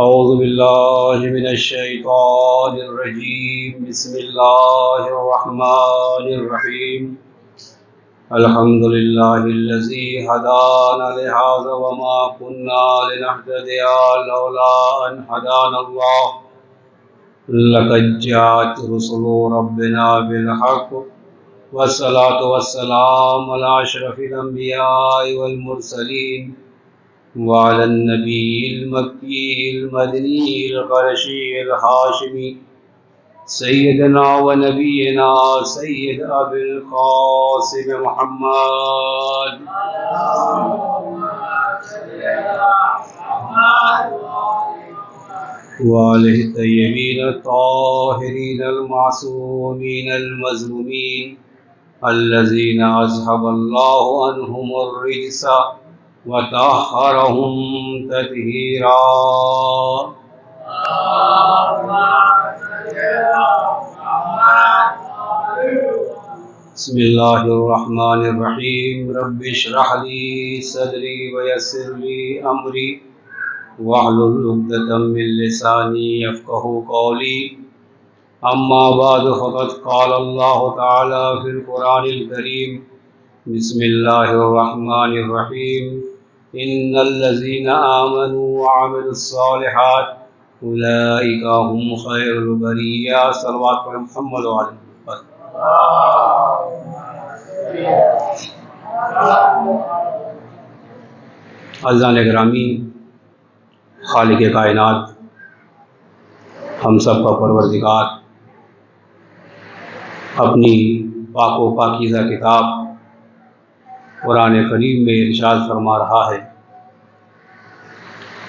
أعوذ بالله من الشيطان الرجيم. بسم الله الرحمن الرحيم. الحمد لله الذي هدانا لهذا وما كنا لنهتدي لولا أن هدانا الله. لقد جاءت رسل ربنا بالحق والصلاة والسلام على أشرف الأنبياء والمرسلين وعلى النبي المكي المدني القرشي الهاشمي سيدنا ونبينا سيد أبي القاسم محمد وآله الطيبين الطاهرين المعصومين المظلومين الذين أذهب الله عنهم الرجس وطهرهم تطهيرا. بسم الله الرحمن الرحيم. رب اشرح لي صدري ويسر لي أمري واحلل عقدة من لساني يفقهوا قولي. أما بعد فقد قال الله تعالى في القرآن الكريم: بسم الله الرحمن الرحيم. إن الذين آمنوا وعملوا الصالحات أولئك هم خير البرية. صلوات پر محمد وعلى عزیزان گرامی، خالق کائنات، ہم سب کا پروردگار اپنی پاک و پاکیزہ کتاب قرآن کریم میں ارشاد فرما رہا ہے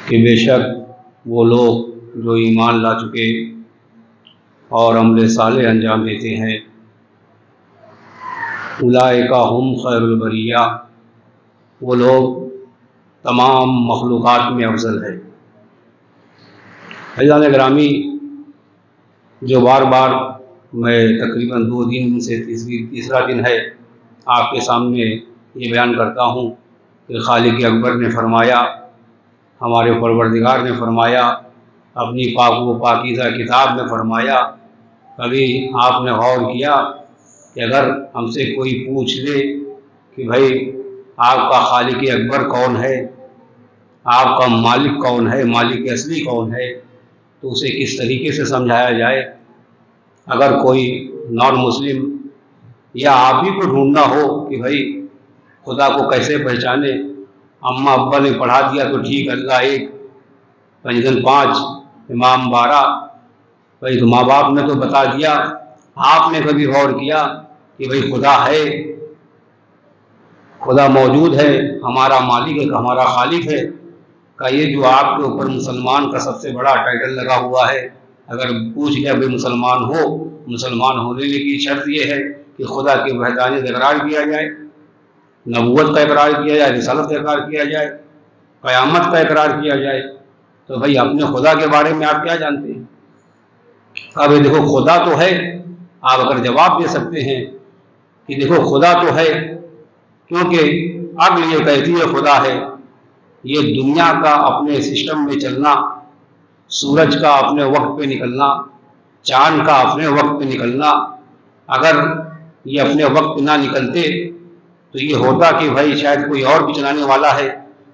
کہ بے شک وہ لوگ جو ایمان لا چکے اور عمل صالح انجام دیتے ہیں، اولئک ہم خیر البریہ، وہ لوگ تمام مخلوقات میں افضل ہے. عزیزان گرامی، جو بار بار میں تقریباً 2 دن سے تیسرا دن ہے آپ کے سامنے یہ بیان کرتا ہوں کہ خالق اکبر نے فرمایا، ہمارے پروردگار نے فرمایا، اپنی پاک و پاکیزہ کتاب میں فرمایا. کبھی آپ نے غور کیا کہ اگر ہم سے کوئی پوچھ لے کہ بھائی آپ کا خالق اکبر کون ہے، آپ کا مالک کون ہے، مالک اصلی کون ہے، تو اسے کس طریقے سے سمجھایا جائے؟ اگر کوئی نان مسلم یا آپ ہی کو ڈھونڈنا ہو کہ بھائی خدا کو کیسے پہچانے، اماں ابا نے پڑھا دیا تو ٹھیک، اللہ ایک، پنجتن 5، امام 12، بھائی تو ماں باپ نے تو بتا دیا. آپ نے کبھی غور کیا کہ بھائی خدا ہے، خدا موجود ہے، ہمارا مالک ہے، ہمارا خالق ہے؟ کہ یہ جو آپ کے اوپر مسلمان کا سب سے بڑا ٹائٹل لگا ہوا ہے، اگر پوچھ گیا بھائی مسلمان ہو، مسلمان ہونے کی شرط یہ ہے کہ خدا کی وحدانیت اقرار کیا جائے، نبوت کا اقرار کیا جائے، رسالت کا اقرار کیا جائے، قیامت کا اقرار کیا جائے. تو بھائی اپنے خدا کے بارے میں آپ کیا جانتے ہیں؟ اب دیکھو خدا تو ہے، آپ اگر جواب دے سکتے ہیں کہ دیکھو خدا تو ہے، کیونکہ عقل یہ کہتی ہے خدا ہے. یہ دنیا کا اپنے سسٹم میں چلنا، سورج کا اپنے وقت پہ نکلنا، چاند کا اپنے وقت پہ نکلنا، اگر یہ اپنے وقت نہ نکلتے تو یہ ہوتا کہ بھائی شاید کوئی اور بھی چلانے والا ہے.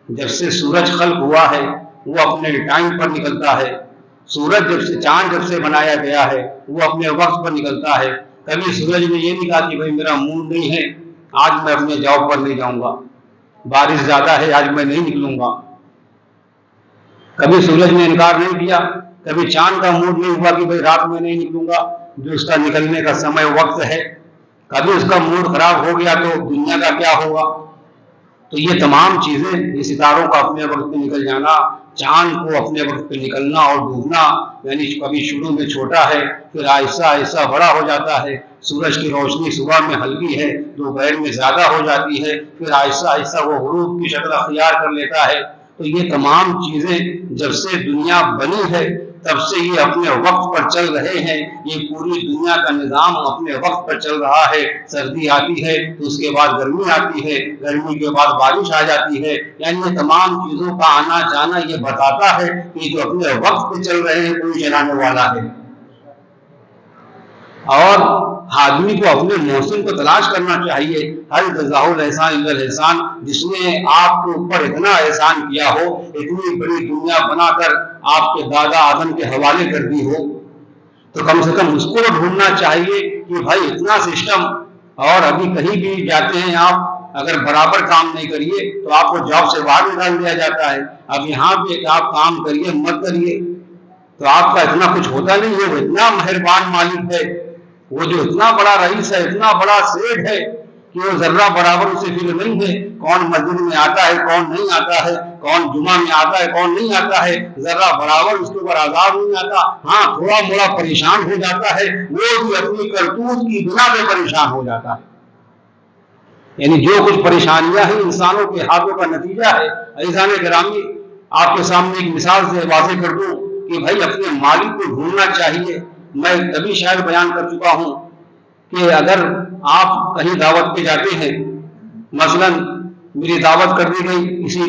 جب سے سورج خلق ہوا ہے وہ اپنے ٹائم پر نکلتا ہے، سورج چاند جب سے بنایا گیا ہے وہ اپنے وقت پر نکلتا ہے. کبھی سورج نے یہ نہیں کہا کہ بھائی میرا موڈ نہیں ہے، آج میں اپنے جاب پر نہیں جاؤں گا، بارش زیادہ ہے آج میں نہیں نکلوں گا. کبھی سورج نے انکار نہیں کیا، کبھی چاند کا موڈ نہیں ہوا کہ بھائی رات میں نہیں نکلوں گا، جو اس کا نکلنے کا سمے وقت ہے. کبھی اس کا موڈ خراب ہو گیا تو دنیا کا کیا ہوگا؟ تو یہ تمام چیزیں، یہ ستاروں کا اپنے وقت پہ نکل جانا، چاند کو اپنے وقت پہ نکلنا اور ڈوبنا، یعنی کبھی شروع میں چھوٹا ہے پھر آہستہ آہستہ بڑا ہو جاتا ہے. سورج کی روشنی صبح میں ہلکی ہے، دوپہر میں زیادہ ہو جاتی ہے، پھر آہستہ آہستہ وہ غروب کی شکل اختیار کر لیتا ہے. تو یہ تمام چیزیں جب سے دنیا بنی ہے تب سے یہ اپنے وقت پر چل رہے ہیں. یہ پوری دنیا کا نظام اپنے وقت پر چل رہا ہے. سردی آتی ہے تو اس کے بعد گرمی آتی ہے, گرمی کے بعد بارش آ جاتی ہے. یعنی یہ تمام چیزوں کا آنا جانا یہ بتاتا ہے کہ جو اپنے وقت پہ چل رہے ہیں کوئی چلانے والا ہے. اور آدمی کو اپنے موسم کو تلاش کرنا چاہیے. ہر جزاء الاحسان الا الاحسان. جس نے آپ کے اوپر اتنا احسان کیا ہو, اتنی بڑی دنیا بنا کر آپ کے دادا آدم کے حوالے کر دی ہو, تو کم سے کم اس کو ڈھونڈنا چاہیے کہ بھائی اتنا سسٹم. اور ابھی کہیں بھی جاتے ہیں آپ, اگر برابر کام نہیں کریے تو آپ کو جاب سے باہر نکال دیا جاتا ہے. اب یہاں پہ آپ کام کریے مت کریے تو آپ کا اتنا کچھ ہوتا نہیں ہے. وہ اتنا مہربان مالک ہے, وہ جو اتنا بڑا رئیس ہے, اتنا بڑا سیٹ ہے کہ وہ ذرہ برابر اسے فکر نہیں ہے کون مسجد میں آتا ہے کون نہیں آتا ہے, کون جمعہ میں آتا ہے کون نہیں آتا ہے. ذرہ برابر اس کے اوپر عذاب نہیں آتا. ہاں تھوڑا موڑا پریشان ہو جاتا ہے, وہ بھی اپنی کرتوت کی بنا پہ پریشان ہو جاتا ہے. یعنی جو کچھ پریشانیاں ہیں انسانوں کے ہاتھوں کا نتیجہ ہے. عزیزان گرامی, آپ کے سامنے ایک مثال سے واضح کر دوں کہ بھائی اپنے مالک کو ڈھونڈنا چاہیے. میں کبھی شاید بیان کر چکا ہوں کہ اگر آپ کہیں دعوت پہ جاتے ہیں, مثلا میری دعوت کر دی گئی کسی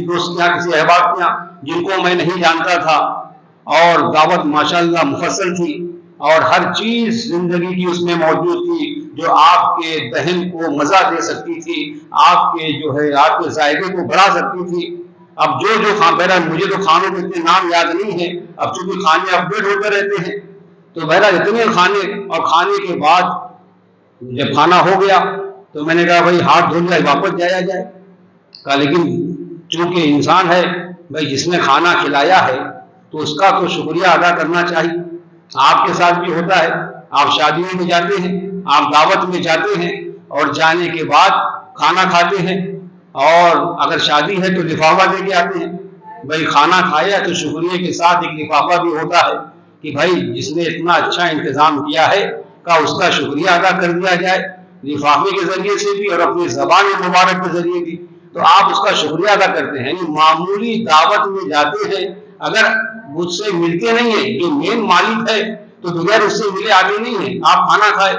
دوست کے یہاں, کسی احباب کے یہاں جن کو میں نہیں جانتا تھا, اور دعوت ماشاءاللہ مفصل تھی اور ہر چیز زندگی کی اس میں موجود تھی جو آپ کے ذہن کو مزہ دے سکتی تھی, آپ کے جو ہے آپ کے ذائقے کو بڑھا سکتی تھی. اب جو بہرحال مجھے تو کھانوں کے اتنے نام یاد نہیں ہے, اب چونکہ کھانے اپڈیٹ ہوتے رہتے ہیں تو بہرحال اتنے کھانے. اور کھانے کے بعد جب کھانا ہو گیا تو میں نے کہا بھائی ہاتھ دھو لیا واپس جایا جائے. کہا لیکن چونکہ انسان ہے بھائی, جس نے کھانا کھلایا ہے تو اس کا تو شکریہ ادا کرنا چاہیے. آپ کے ساتھ بھی ہوتا ہے, آپ شادیوں میں جاتے ہیں, آپ دعوت میں جاتے ہیں اور جانے کے بعد کھانا کھاتے ہیں, اور اگر شادی ہے تو لفافہ دے کے آتے ہیں. بھائی کھانا کھایا تو شکریہ کے ساتھ ایک لفافہ بھی ہوتا ہے کہ بھائی جس نے اتنا اچھا انتظام کیا ہے کا اس کا شکریہ ادا کر دیا جائے, لفافے کے ذریعے سے بھی اور اپنی زبان مبارک کے ذریعے بھی. تو آپ اس کا شکریہ ادا کرتے ہیں. معمولی دعوت میں جاتے ہیں, اگر مجھ سے ملتے نہیں ہیں, جو مین مالک ہے تو بغیر اس سے ملے آگے نہیں ہے. آپ کھانا کھائے,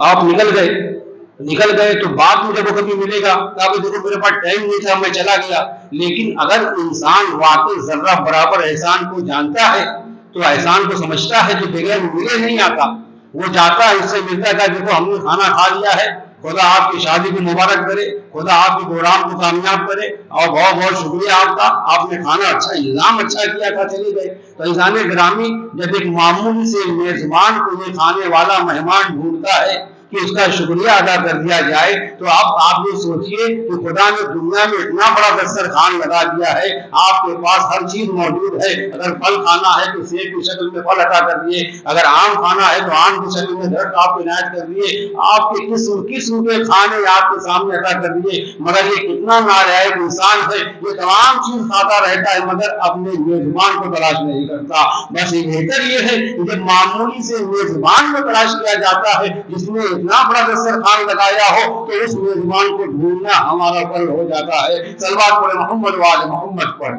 آپ نکل گئے تو بعد میں جب وہ کبھی ملے گا کہ دیکھو میرے پاس ٹائم نہیں تھا میں چلا گیا. لیکن اگر انسان واقعی ذرہ برابر احسان کو جانتا ہے تو احسان کو سمجھتا ہے, تو بغیر ملے نہیں آتا. وہ جاتا ہے, اس سے ملتا ہے, دیکھو ہم نے کھانا کھا لیا ہے, خدا آپ کی شادی کو مبارک کرے, خدا آپ کے پروگرام کو کامیاب کرے, اور بہت بہت شکریہ آپ کا, آپ نے کھانا اچھا انتظام اچھا کیا تھا, چلے گئے. تو عزیزان گرامی, جب ایک معمولی سے میزبان کو یہ کھانے والا مہمان ڈھونڈتا ہے کہ اس کا شکریہ ادا کر دیا جائے, تو آپ یہ سوچئے کہ خدا نے دنیا میں اتنا بڑا دسترخوان لگا دیا ہے, آپ کے پاس ہر چیز موجود ہے. اگر پھل کھانا ہے تو سیب کی شکل میں پھل عطا کر دیے, اگر آم کھانا ہے تو آم کی شکل میں درخت آپ کو عنایت کر دیے, آپ کے قسم قسم کے کھانے آپ کے سامنے عطا کر دیے. مگر یہ کتنا نالائق انسان ہے, یہ تمام چیز کھاتا رہتا ہے مگر اپنے میزبان کو تلاش نہیں کرتا. بس یہ بہتر یہ ہے کہ جب معمولی سے میزبان کو تلاش کیا جاتا ہے جس نے اتنا بڑا دسترخوان لگایا ہو, تو اس میزبان کو ڈھونڈنا ہمارا فرض ہو جاتا ہے. صلوات پڑھیں محمد و آل محمد پر.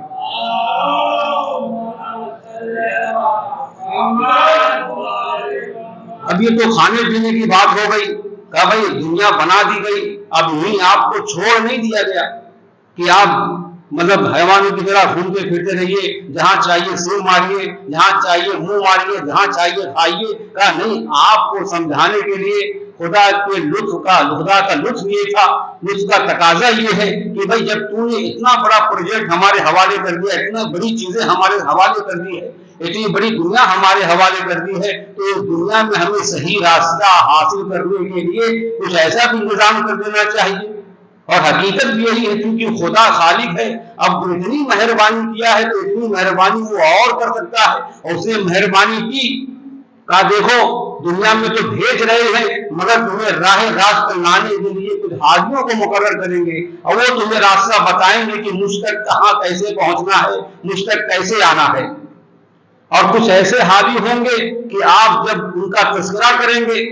اب یہ تو کھانے پینے کی بات ہو گئی, کہا بھائی دنیا بنا دی گئی, اب نہیں آپ کو چھوڑ نہیں دیا گیا کہ آپ مطلب حیوانوں کی طرح گھومتے پھرتے رہیے, جہاں چاہیے سر ماریے, جہاں چاہیے منہ ماریے, جہاں چاہیے کھائیے. کہا نہیں, آپ کو سمجھانے کے لیے خدا کے خدا کا لطف یہ تھا, لطف کا تقاضا یہ ہے کہ بھائی جب تو نے اتنا بڑا پروجیکٹ ہمارے حوالے کر دیا, اتنا بڑی چیزیں ہمارے حوالے کر دی ہے, اتنی بڑی دنیا ہمارے حوالے کر دی ہے, تو دنیا میں ہمیں صحیح راستہ حاصل کرنے کے لیے کچھ ایسا بھی انتظام کر دینا چاہیے. اور حقیقت بھی یہی ہے, کیونکہ خدا خالق ہے. اب اتنی مہربانی کیا ہے تو اتنی مہربانی وہ اور کر سکتا ہے, اور اس نے مہربانی کی. کہا دیکھو دنیا میں تو بھیج رہے ہیں مگر تمہیں راہ راست پر لانے کے لیے کچھ حاجیوں کو مقرر کریں گے, اور وہ تمہیں راستہ بتائیں گے کہ مجھ تک کہاں کیسے پہنچنا ہے, مجھ تک کیسے آنا ہے. اور کچھ ایسے حاجی ہوں گے کہ آپ جب ان کا تذکرہ کریں گے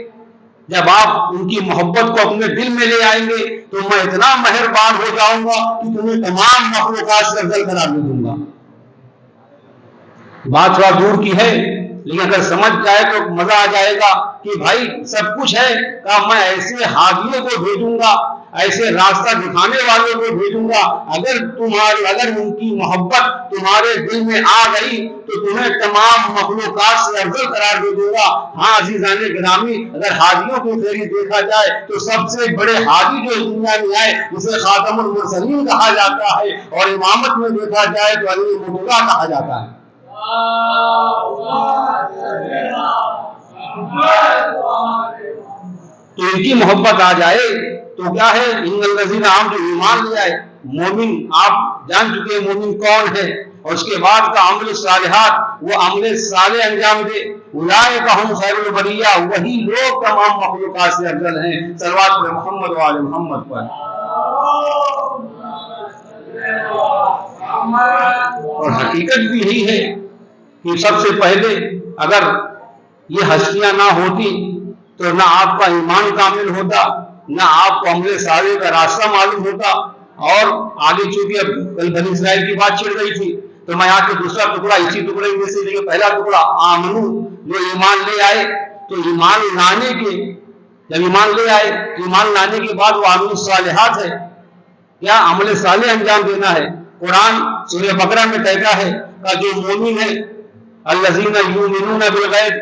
جب آپ ان کی محبت کو اپنے دل میں لے آئیں گے تو میں اتنا مہربان ہو جاؤں گا کہ تمہیں تمام مخلوقات سے افضل قرار دے دوں گا۔ بات تھوڑا دور کی ہے، لیکن اگر سمجھ جائے تو مزہ آ جائے گا کہ بھائی سب کچھ ہے، کہا میں ایسے ہادیوں کو بھیجوں گا، ایسے راستہ دکھانے والوں کو بھیجوں گا، اگر ان کی محبت تمہارے دل میں آ گئی تو تمہیں تمام مخلوقات سے افضل قرار دے دوں گا۔ ہاں عزیزان گرامی، اگر ہادیوں کو فہرست دیکھا جائے تو سب سے بڑے ہادی جو دنیا میں آئے اسے خاتم المرسلین کہا جاتا ہے، اور امامت میں دیکھا جائے تو علی مرتضیٰ کہا جاتا ہے۔ تو ان کی محبت آ جائے تو کیا ہے، ان الذین آمنوا جو ایمان لے آئے، مومن آپ جان چکے ہیں مومن کون ہے، اور اس کے بعد کا عمل الصالحات، وہ عمل صالح انجام دے، اولئک ہم خیر البریہ، وہی لوگ تمام مخلوقات سے افضل ہیں۔ صلوات پر محمد و آل محمد پر۔ اور حقیقت بھی یہی ہے کہ سب سے پہلے اگر یہ ہستیاں نہ ہوتی تو نہ آپ کا ایمان کامل ہوتا، نہ آپ کو عمل صالح کا راستہ معلوم ہوتا۔ اور آگے چونکہ اب کل بنی اسرائیل کی بات چل رہی تھی تو میں آ کے دوسرا ٹکڑا اسی ٹکڑے میں سے لیکن پہلا ٹکڑا آمنو، جو ایمان لے آئے، تو ایمان لانے کے جب ایمان لے آئے تو ایمان لانے کے بعد وہ عمل الصالحات ہے، کیا عمل صالح انجام دینا ہے۔ قرآن سورہ بقرہ میں کہتا ہے کہ جو مومن ہے الذین یؤمنون بالغیب،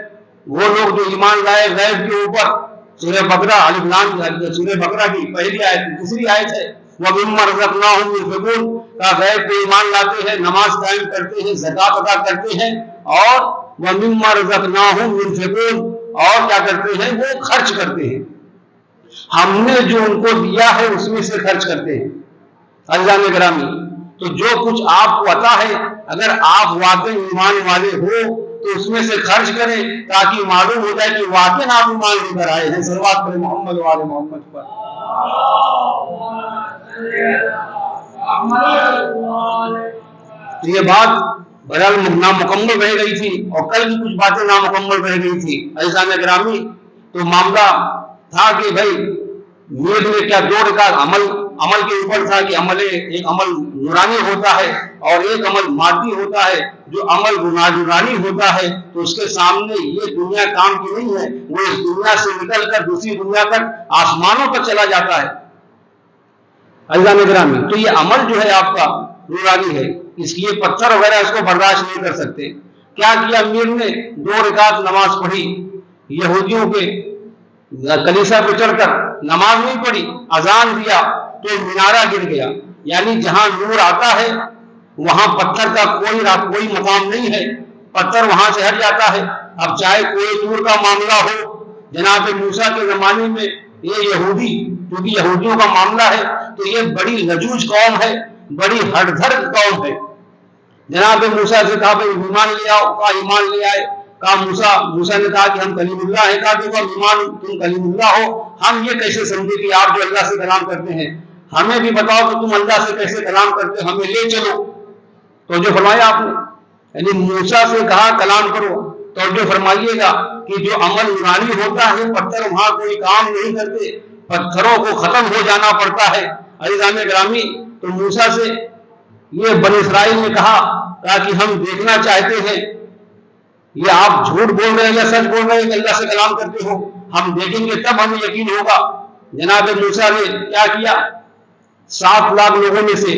وہ لوگ جو ایمان لائے غیب کے اوپر۔ سورہ بقرہ الف لام، سورہ بقرہ کی پہلی آیت دوسری آیت ہے، وَمِمَّا رَزَقْنَاهُمْ يُنْفِقُونَ، کا غیب پہ ایمان لاتے ہیں، نماز قائم کرتے ہیں، زکوٰۃ ادا کرتے ہیں، اور وَمِمَّا رَزَقْنَاهُمْ يُنْفِقُونَ، اور کیا کرتے ہیں، وہ خرچ کرتے ہیں، ہم نے جو ان کو دیا ہے اس میں سے خرچ کرتے ہیں۔ عزیزان گرامی، تو جو کچھ آپ کو عطا ہے اگر آپ واقعی ایمان والے ہو تو اس میں سے خرچ کریں تاکہ معلوم ہو جائے کہ واقعی آپ ایمان لے کر آئے ہیں۔ صلوات پر محمد و آل محمد پر۔ تو یہ بات بہرحال نامکمل رہ گئی تھی، اور کل کی کچھ باتیں نامکمل رہ گئی تھی عزیزان گرامی۔ تو معاملہ تھا کہ بھائی نیت میں کیا دو رکعت عمل کے اوپر تھا کہ ایک عمل نورانی ہوتا ہے اور ایک عمل مادی ہوتا ہے۔ جو عمل نورانی ہوتا ہے تو اس کے سامنے یہ دنیا کام کی نہیں ہے، وہ اس دنیا سے نکل کر دوسری دنیا تک آسمانوں پر چلا جاتا ہے۔ عزیزان گرامی، تو یہ عمل جو ہے آپ کا نورانی ہے، اس لیے پتھر وغیرہ اس کو برداشت نہیں کر سکتے۔ کیا کیا امیر نے، 2 رکعت نماز پڑھی، یہودیوں کے کلیسا پہ چڑھ کر نماز نہیں پڑھی، اذان دیا تو مینارہ گر گیا، یعنی جہاں نور آتا ہے وہاں پتھر کا کوئی مقام نہیں ہے، پتھر وہاں سے ہٹ جاتا ہے۔ اب چاہے کوئی نور کا معاملہ ہو، جناب موسیٰ کے زمانے میں یہ یہودی، کیونکہ یہودیوں کا معاملہ ہے تو یہ بڑی لجوج قوم ہے، بڑی ہٹ دھر قوم ہے۔ جناب موسیٰ سے کہا بھائی ایمان لے آؤ، کہا ایمان لے آئے، کہا موسیٰ نے کہا کہ ہم کلیم اللہ ہیں، کہا دیکھو تم کلیم اللہ ہو، ہم یہ کیسے سمجھے کہ آپ جو اللہ سے کلام کرتے ہیں، ہمیں بھی بتاؤ کہ تم اللہ سے کیسے کلام کرتے ہو، ہمیں لے چلو۔ تو جو فرمایا آپ نے، یعنی موسیٰ سے کہا کلام کرو، تو جو فرمائیے گا کہ جو عمل نورانی ہوتا ہے پتھر وہاں کوئی کام نہیں کرتے، پتھروں کو ختم ہو جانا پڑتا ہے۔ عزیزان گرامی، تو موسیٰ سے یہ بنی اسرائیل نے کہا کہ ہم دیکھنا چاہتے ہیں یہ آپ جھوٹ بول رہے ہیں یا سچ بول رہے ہیں کہ اللہ سے کلام کرتے ہو، ہم دیکھیں گے تب ہمیں یقین ہوگا۔ جناب موسیٰ نے کیا کیا، 7 لاکھ لوگوں میں سے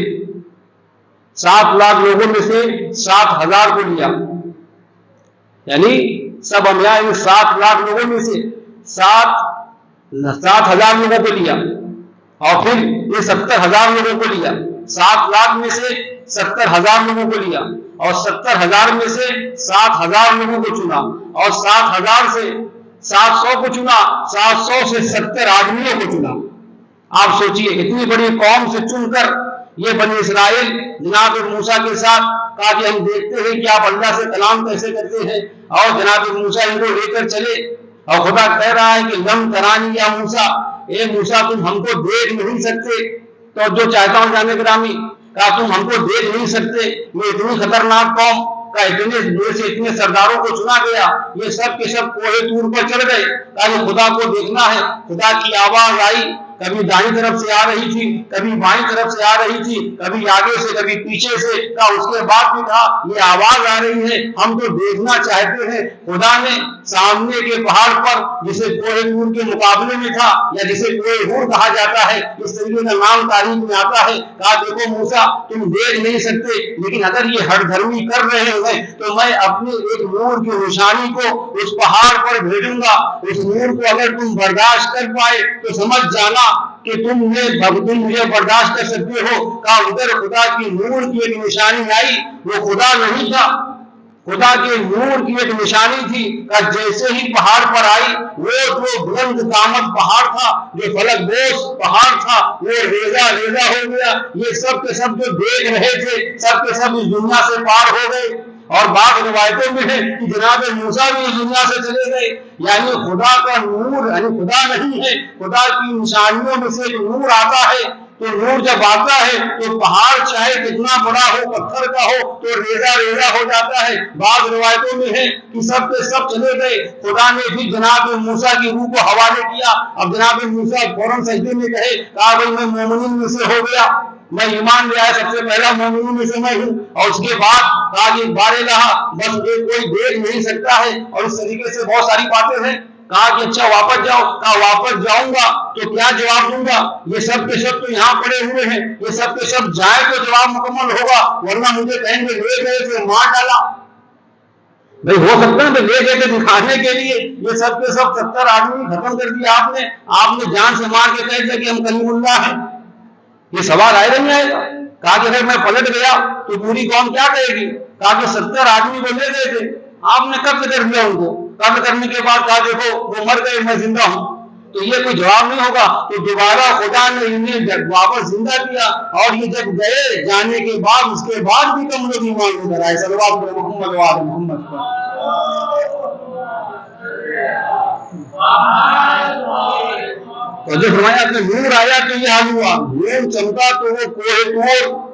7,000 کو لیا، یعنی سب انبیاء 7 لاکھ لوگوں میں سے 7,000 لوگوں کو لیا، اور پھر یہ 70,000 لوگوں کو لیا، 7 لاکھ میں سے 70,000 لوگوں کو لیا، اور 70,000 میں سے 7,000 لوگوں کو چنا، اور 7,000 سے 700 کو چنا، 700 سے 70 آدمیوں کو چنا۔ آپ سوچئے اتنی بڑی قوم سے چن کر یہ بنی اسرائیل جناب موسیٰ کے ساتھ کہا کہ ہم دیکھتے ہیں کہ آپ اللہ سے کلام کیسے کرتے ہیں، اور جناب موسیٰ ان کو لے کر چلے، اور خدا کہہ رہا ہے کہ لم ترانی یا موسیٰ، اے موسیٰ تم ہم کو دیکھ نہیں سکتے۔ تو جو چاہتا ہوں جانے گرامی، کہا تم ہم کو دیکھ نہیں سکتے، یہ اتنی خطرناک قوم، کا اتنے دور سے اتنے سرداروں کو چنا گیا، یہ سب کے سب کوہ طور پر چڑھ گئے، کہ خدا کو دیکھنا ہے۔ خدا کی آواز آئی، کبھی دائیں طرف سے آ رہی تھی، کبھی بائیں طرف سے آ رہی تھی، کبھی آگے سے کبھی پیچھے سے، اس کے بعد بھی کہا یہ آواز آ رہی ہے، ہم تو دیکھنا چاہتے ہیں۔ خدا نے سامنے کے پہاڑ پر جسے کوہ طور کے مقابلے میں تھا، یا جسے کوہ طور کہا جاتا ہے، اس طریقے کا نام تاریخ میں آتا ہے، کہا دیکھو موسیٰ تم دیکھ نہیں سکتے، لیکن اگر یہ ہٹ دھرمی کر رہے ہیں تو میں اپنے ایک نور کی نشانی کو اس پہاڑ پر بھیجوں گا، اس نور کو اگر تم برداشت کر پائے تو سمجھ جانا کہ تم مجھے برداشت کر سکتے ہو۔ کہا ادھر خدا کی نور کی ایک نشانی آئی، وہ خدا نہیں تھا، خدا کے نور کی ایک نشانی تھی، کہ جیسے ہی پہاڑ پر آئی، وہ جو بلند قامت پہاڑ تھا، جو فلک بوس پہاڑ تھا، وہ ریزہ ریزہ ہو گیا۔ یہ سب کے سب جو دیکھ رہے تھے، سب کے سب اس دنیا سے پار ہو گئے۔ اور بعض روایتوں میں ہے کہ جناب موسیٰ بھی اس دنیا سے چلے گئے۔ یعنی خدا کا نور، یعنی خدا نہیں ہے، خدا کی نشانیوں میں سے ایک نور آتا ہے، تو نور جب آتا ہے تو پہاڑ چاہے کتنا بڑا ہو، پتھر کا ہو، تو ریزہ ریزہ ہو جاتا ہے۔ بعض روایتوں میں ہے کہ سب کے سب چلے گئے، خدا نے بھی جناب موسیٰ کی روح کو حوالے کیا۔ اب جناب موسیٰ فوراً سجدے میں کہے، کہا بھائی میں مومنین میں سے ہو گیا، میں ایمان لے آیا، سب سے پہلا مومنین میں سے میں ہوں۔ اور اس کے بعد کہا کہ بارے رہا، بس یہ کوئی دیکھ نہیں سکتا ہے، اور اس طریقے سے بہت ساری باتیں ہیں۔ کہا کہ اچھا واپس جاؤ، کہا واپس جاؤں گا تو کیا جواب دوں گا؟ یہ سب کے سب تو یہاں پڑے ہوئے ہیں، یہ سب کے سب جائیں تو جواب مکمل ہوگا، ورنہ مجھے کہیں گے لے گئے تھے مار ڈالا۔ بھئی ہو سکتا ہے لے گئے تھے دکھانے کے لیے، یہ سب کے سب 70 آدمی ختم کر دیا آپ نے جان سے مار کے کہہ دیا کہ ہم کلیم اللہ ہیں۔ یہ سوال آئے گا نہیں آئے گا؟ کہا کہ اگر میں پلٹ گیا تو پوری قوم کیا کہے گی؟ کہا کہ 70 آدمی وہ لے گئے تھے، آپ نے قبض کر دیا ان کو، قبض کرنے کے بعد کہا دیکھو وہ مر گئے میں زندہ ہوں، تو یہ کوئی جواب نہیں ہوگا۔ تو دوبارہ خدا نے انہیں واپس زندہ کیا، اور یہ جب گئے جانے کے بعد، اس کے بعد بھی کم لوگ ایمان لے کر آئے۔ صلوات علی محمد و آل محمد پر۔ تو جو فرمایا کہ نور آیا تو یہ حال ہوا، نور چمکا تو وہ کوہ طور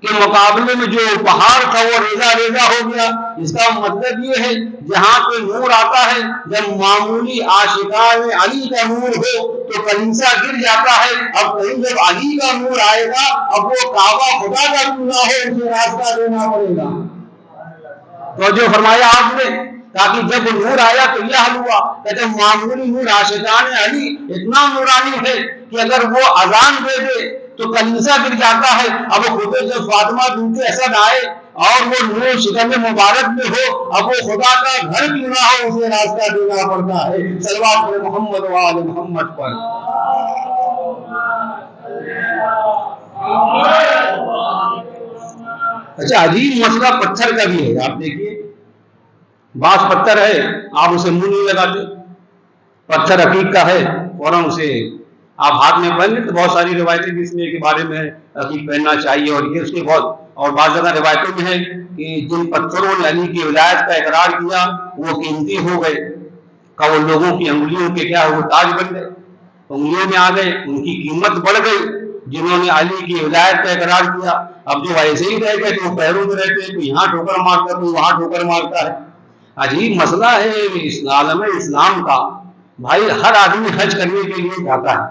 کے مقابلے میں جو پہاڑ تھا وہ ریزہ ریزہ ہو گیا۔ اس کا مطلب یہ ہے جہاں پہ نور آتا ہے، جب معمولی عاشقان علی کا نور ہو تو کلیسا گر جاتا ہے۔ اب کہیں جب علی کا نور آئے گا، اب وہ کعبہ خدا کا کیوں نہ ہو، اسے راستہ دینا پڑے گا۔ تو جو فرمایا آپ نے، تاکہ جب نور آیا تو یہ حل ہوا کہ جب معمولی نور عاشقان علی اتنا نورانی ہے کہ اگر وہ اذان دے دے تو کلیسا گر جاتا ہے۔ اب خود جب فاطمہ بنت اسد آئے اور وہ نور شکم مبارک میں ہو، اب وہ خدا کا گھر کیوں نہ ہو، اسے راستہ دینا پڑتا ہے۔ صلوات علی محمد و آل محمد پر۔ اچھا عجیب مسئلہ پتھر کا بھی ہے، آپ دیکھیے بعض پتھر ہے آپ اسے منہ نہیں لگاتے، پتھر عقیق کا ہے فوراً اسے آپ ہاتھ میں پہن لیں، تو بہت ساری روایتیں بھی اس میں کے بارے میں عقیق پہننا چاہیے، اور یہ اس کے بہت، اور بعض جگہ روایتوں میں ہے کہ جن پتھروں نے علی کی ولایت کا اقرار کیا وہ قیمتی ہو گئے، کہ وہ لوگوں کی انگلیوں کے کیا وہ تاج بن گئے، انگلیوں میں آ گئے، ان کی قیمت بڑھ گئی جنہوں نے علی کی ولایت کا اقرار کیا۔ اب جو ایسے ہی رہ گئے تو وہ پیروں میں رہتے ہیں، کوئی یہاں ٹھوکر مارتا ہے، کوئی وہاں ٹھوکر مارتا ہے۔ عجیب مسئلہ ہے عالم اسلام کا۔ بھائی ہر آدمی حج کرنے کے لیے جاتا ہے،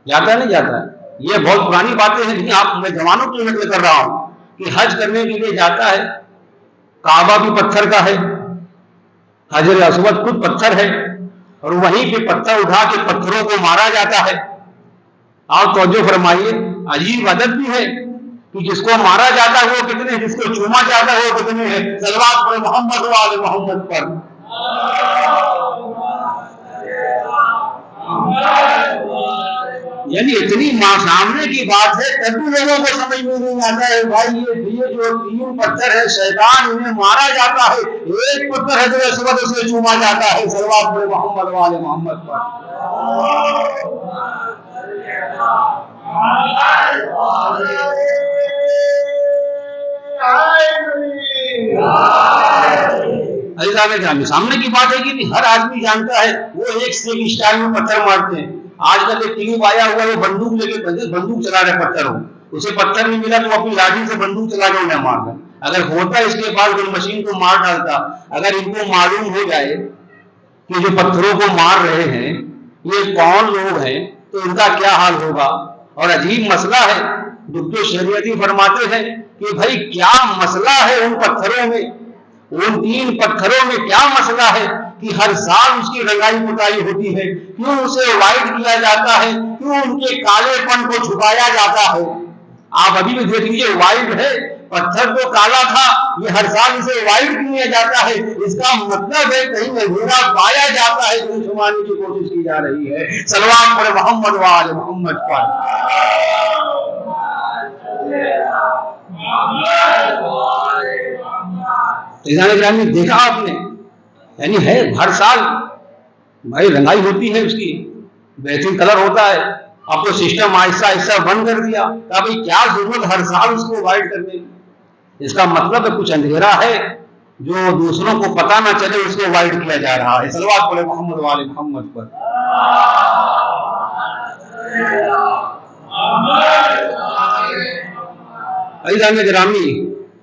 جاتا نہیں جاتا ہے؟ یہ بہت پرانی باتیں ہیں، لیکن آپ میں جوانوں کی نقل کر رہا ہوں کہ حج کرنے کے لیے جاتا ہے، کعبہ بھی پتھر کا ہے، حجر اسود خود پتھر ہے، اور وہیں پہ پتھر اٹھا کے پتھروں کو مارا جاتا ہے۔ آپ توجہ فرمائیے، عجیب عدد بھی ہے کہ جس کو مارا جاتا ہے وہ کتنے، جس کو چوما جاتا ہے وہ کتنے ہیں۔ صلوات پر محمد و آل محمد پر۔ یعنی اتنی سامنے کی بات ہے، تب بھی لوگوں کو سمجھ میں نہیں آتا ہے بھائی یہ جو 3 پتھر ہے شیطان انہیں مارا جاتا ہے، ایک پتھر ہے جو اس وقت اسے چوما جاتا ہے۔ صلوات پر محمد و آل محمد پر۔ سامنے کی بات ہے کہ ہر آدمی جانتا ہے، وہ ایک سے ایک اسٹائل میں پتھر مارتے ہیں۔ آج کل ایک ٹیوب آیا ہوا ہے، وہ بندوق لے کے بندوق چلا رہے پتھر ہو، اسے پتھر نہیں ملا تو اپنی لاٹھی سے بندوق چلا کے انہیں مار دیں۔ اگر ہوتا اس کے پاس وہ مشین کو مار ڈالتا. اگر ان کو معلوم ہو جائے کہ جو پتھروں کو مار رہے ہیں یہ کون لوگ ہیں تو ان کا کیا حال ہوگا. اور عجیب مسئلہ ہے. ڈاکٹر شریعتی فرماتے ہیں کہ بھائی کیا مسئلہ ہے ان پتھروں میں, ان 3 پتھروں میں کیا مسئلہ ہے کہ ہر سال اس کی رنگائی پٹائی ہوتی ہے, کیوں اسے وائٹ کیا جاتا ہے, کیوں ان کے کالے پن کو چھپایا جاتا ہے. آپ ابھی بھی دیکھ لیجیے وائٹ ہے, پتھر تو کالا تھا, یہ ہر سال اسے وائٹ کیا جاتا ہے. اس کا مطلب ہے کہیں اندھیرا پایا جاتا ہے جو چھپانے کی کوشش کی جا رہی ہے. صلوات پڑھے محمد و آل محمد پر. دیکھا آپ نے, یعنی ہے ہر سال بھائی رنگائی ہوتی ہے, اس کی بہترین کلر ہوتا ہے. اب تو سسٹم آہستہ آہستہ بند کر دیا کہ بھائی کیا ضرورت ہر سال اس کو وائٹ کرنے کی. اس کا مطلب ہے کچھ اندھیرا ہے جو دوسروں کو پتہ نہ چلے اس کو وائٹ کیا جا رہا ہے. صلوات پڑھے محمد و آل محمد پر. عزیزان گرامی,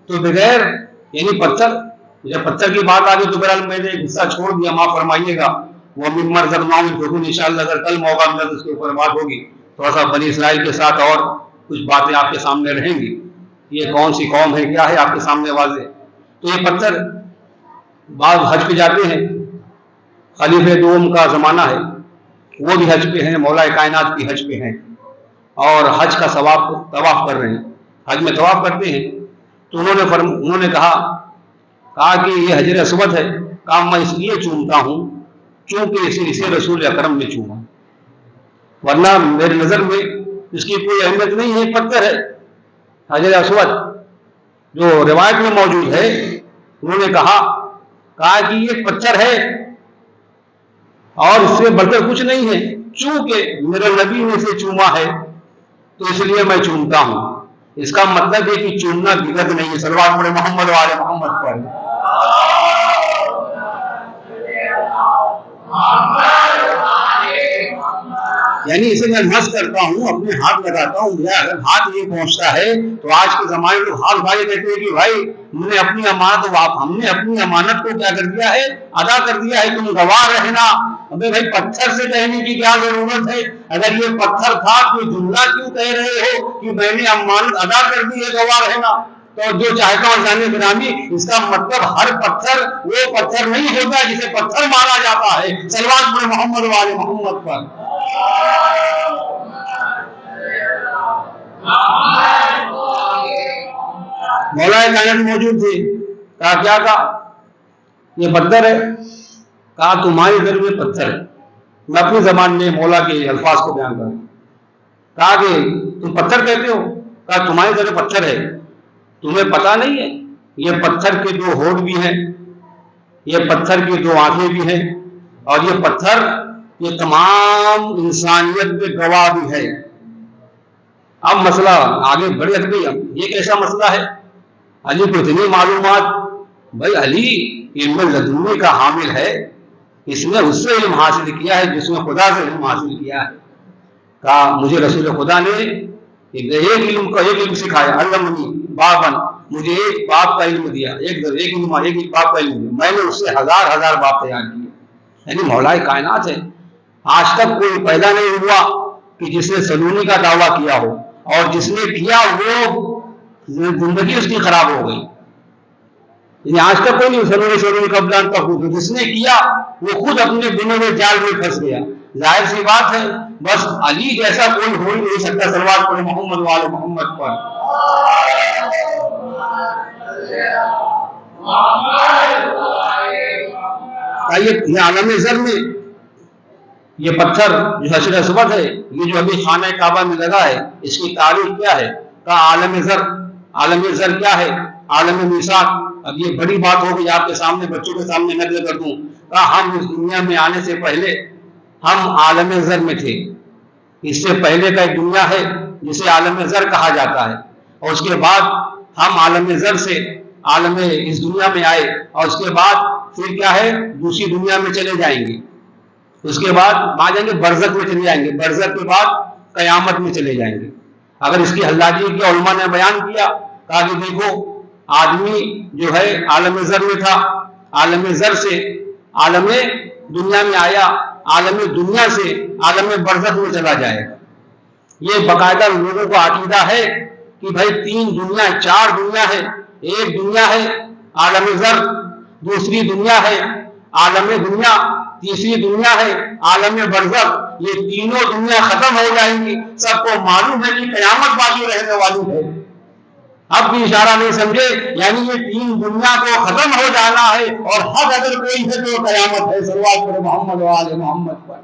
تو بغیر یعنی پتھر, جب پتھر کی بات آ گئی تو بہرحال میں نے ایک حصہ چھوڑ دیا, معاف فرمائیے گا. وہ ممبر انشاءاللہ اگر کل موقع ملا تو اس کے اوپر بات ہوگی. تھوڑا سا بنی اسرائیل کے ساتھ اور کچھ باتیں آپ کے سامنے رہیں گی. یہ کون سی قوم ہے, کیا ہے, آپ کے سامنے واضح. تو یہ پتھر بعض حج پہ جاتے ہیں, خلیفہ دوم کا زمانہ ہے, وہ بھی حج پہ ہیں, مولا کائنات بھی حج پہ ہیں اور حج کا ثواب طواف کر رہے ہیں, حج میں طواف کرتے ہیں. تو انہوں نے کہا کہ یہ حجر اسود ہے. کہا میں اس لیے چومتا ہوں چونکہ اسے رسول اکرم نے چوما, ورنہ میرے نظر میں اس کی کوئی اہمیت نہیں ہے. پتھر ہے حجر اسود جو روایت میں موجود ہے. انہوں نے کہا کہ یہ پتھر ہے اور اس سے بڑھ کر کچھ نہیں ہے, چونکہ میرے نبی نے اسے چوما ہے تو اس لیے میں چومتا ہوں. اس کا مطلب ہے کہ چومنا بدعت نہیں ہے. صلوات پڑھے محمد و آل محمد پر. یعنی اسے میں مس کرتا ہوں, اپنے ہاتھ لگاتا ہوں, میرا اگر ہاتھ یہ پہنچتا ہے تو آج کے زمانے میں ہاتھ بھائی کہتے ہیں کہ بھائی ہم نے اپنی امانت کو کیا کر دیا ہے, ادا کر دیا ہے, تم گواہ رہنا. ابے بھائی پتھر سے کہنے کی کیا ضرورت ہے؟ اگر یہ پتھر تھا تو جملہ کیوں کہہ رہے ہو کہ میں نے امانت ادا کر دی ہے, گواہ رہنا. تو جو چاہتا ہوں جانے گرامی, اس کا مطلب ہر پتھر وہ پتھر نہیں ہوتا جسے پتھر مانا جاتا ہے. صلوات پڑھے محمد و آل محمد پر. مولا کائنات موجود تھے, کہا کیا کہا یہ پتھر ہے, کہا تمہاری در میں پتھر ہے. میں اپنی زبان میں مولا کے الفاظ کو بیان کروں. کہا کہ تم پتھر کہتے ہو, کہا تمہاری در میں پتھر ہے, تمہیں پتا نہیں ہے یہ پتھر کے 2 ہونٹ بھی ہیں, یہ پتھر کی 2 آنکھیں بھی ہیں, اور یہ پتھر یہ تمام انسانیت پہ گواہ بھی ہے. اب مسئلہ آگے بڑھ گئی. یہ کیسا مسئلہ ہے؟ علی کو اتنی معلومات, بھائی علی علم لدنی کا حامل ہے, اس نے اس سے علم حاصل کیا ہے جس نے خدا سے علم حاصل کیا ہے. کہا مجھے رسول خدا نے ایک علم سکھایا, علمنی بابن, مجھے ایک باپ کا علم دیا, ایک باپ کا علم دیا, میں نے اس سے ہزار باپ تیار کیے. یعنی مولا کائنات ہے. آج تک کوئی پیدا نہیں ہوا کہ جس نے سلونی کا دعویٰ کیا ہو, اور جس نے کیا وہ زندگی اس کی خراب ہو گئی. یعنی آج تک کوئی نہیں سلونی قبلان کا خود, جس نے کیا وہ خود اپنے گناہ میں جال میں پھنس گیا. ظاہر سی بات ہے بس علی جیسا کوئی ہو ہی نہیں سکتا. صلوات پڑھے محمد و آل محمد پر. یہ عالم زر میں یہ پتھر جو حجر اسود ہے, یہ جو ابھی خانہ کعبہ میں لگا ہے, اس کی تاریخ کیا ہے؟ کہا عالم زر کیا ہے؟ عالم میثاق. اب یہ بڑی بات ہوگی, آپ کے سامنے بچوں کے سامنے نقل کر دوں. کہا ہم اس دنیا میں آنے سے پہلے ہم عالم زر میں تھے. اس سے پہلے کا ایک دنیا ہے جسے عالم زر کہا جاتا ہے, اور اس کے بعد ہم عالم زر سے عالم اس دنیا میں آئے, اور اس کے بعد پھر کیا ہے دوسری دنیا میں چلے جائیں گے. اس کے بعد آ جائیں گے برزخ میں چلے جائیں گے, برزخ کے بعد قیامت میں چلے جائیں گے. اگر اس کی حلاجی کی علماء نے بیان کیا, کہا کہ دیکھو آدمی جو ہے عالم زر میں تھا، عالم زر سے عالم دنیا میں آیا، عالم دنیا سے عالم برزخ میں چلا جائے گا۔ یہ باقاعدہ لوگوں کو عقیدہ ہے کہ بھائی 3 دنیا 4 دنیا ہے، ایک دنیا ہے عالم زر، دوسری دنیا ہے عالم دنیا، تیسری دنیا ہے عالم برزخ۔ یہ تینوں دنیا ختم ہو جائیں گی، سب کو معلوم ہے کہ قیامت باقی رہنے والی ہے۔ اب بھی اشارہ نہیں سمجھے، یعنی یہ 3 دنیا کو ختم ہو جانا ہے، اور حق اگر کوئی ہے تو قیامت ہے۔ صلوات پر محمد و آل محمد پر۔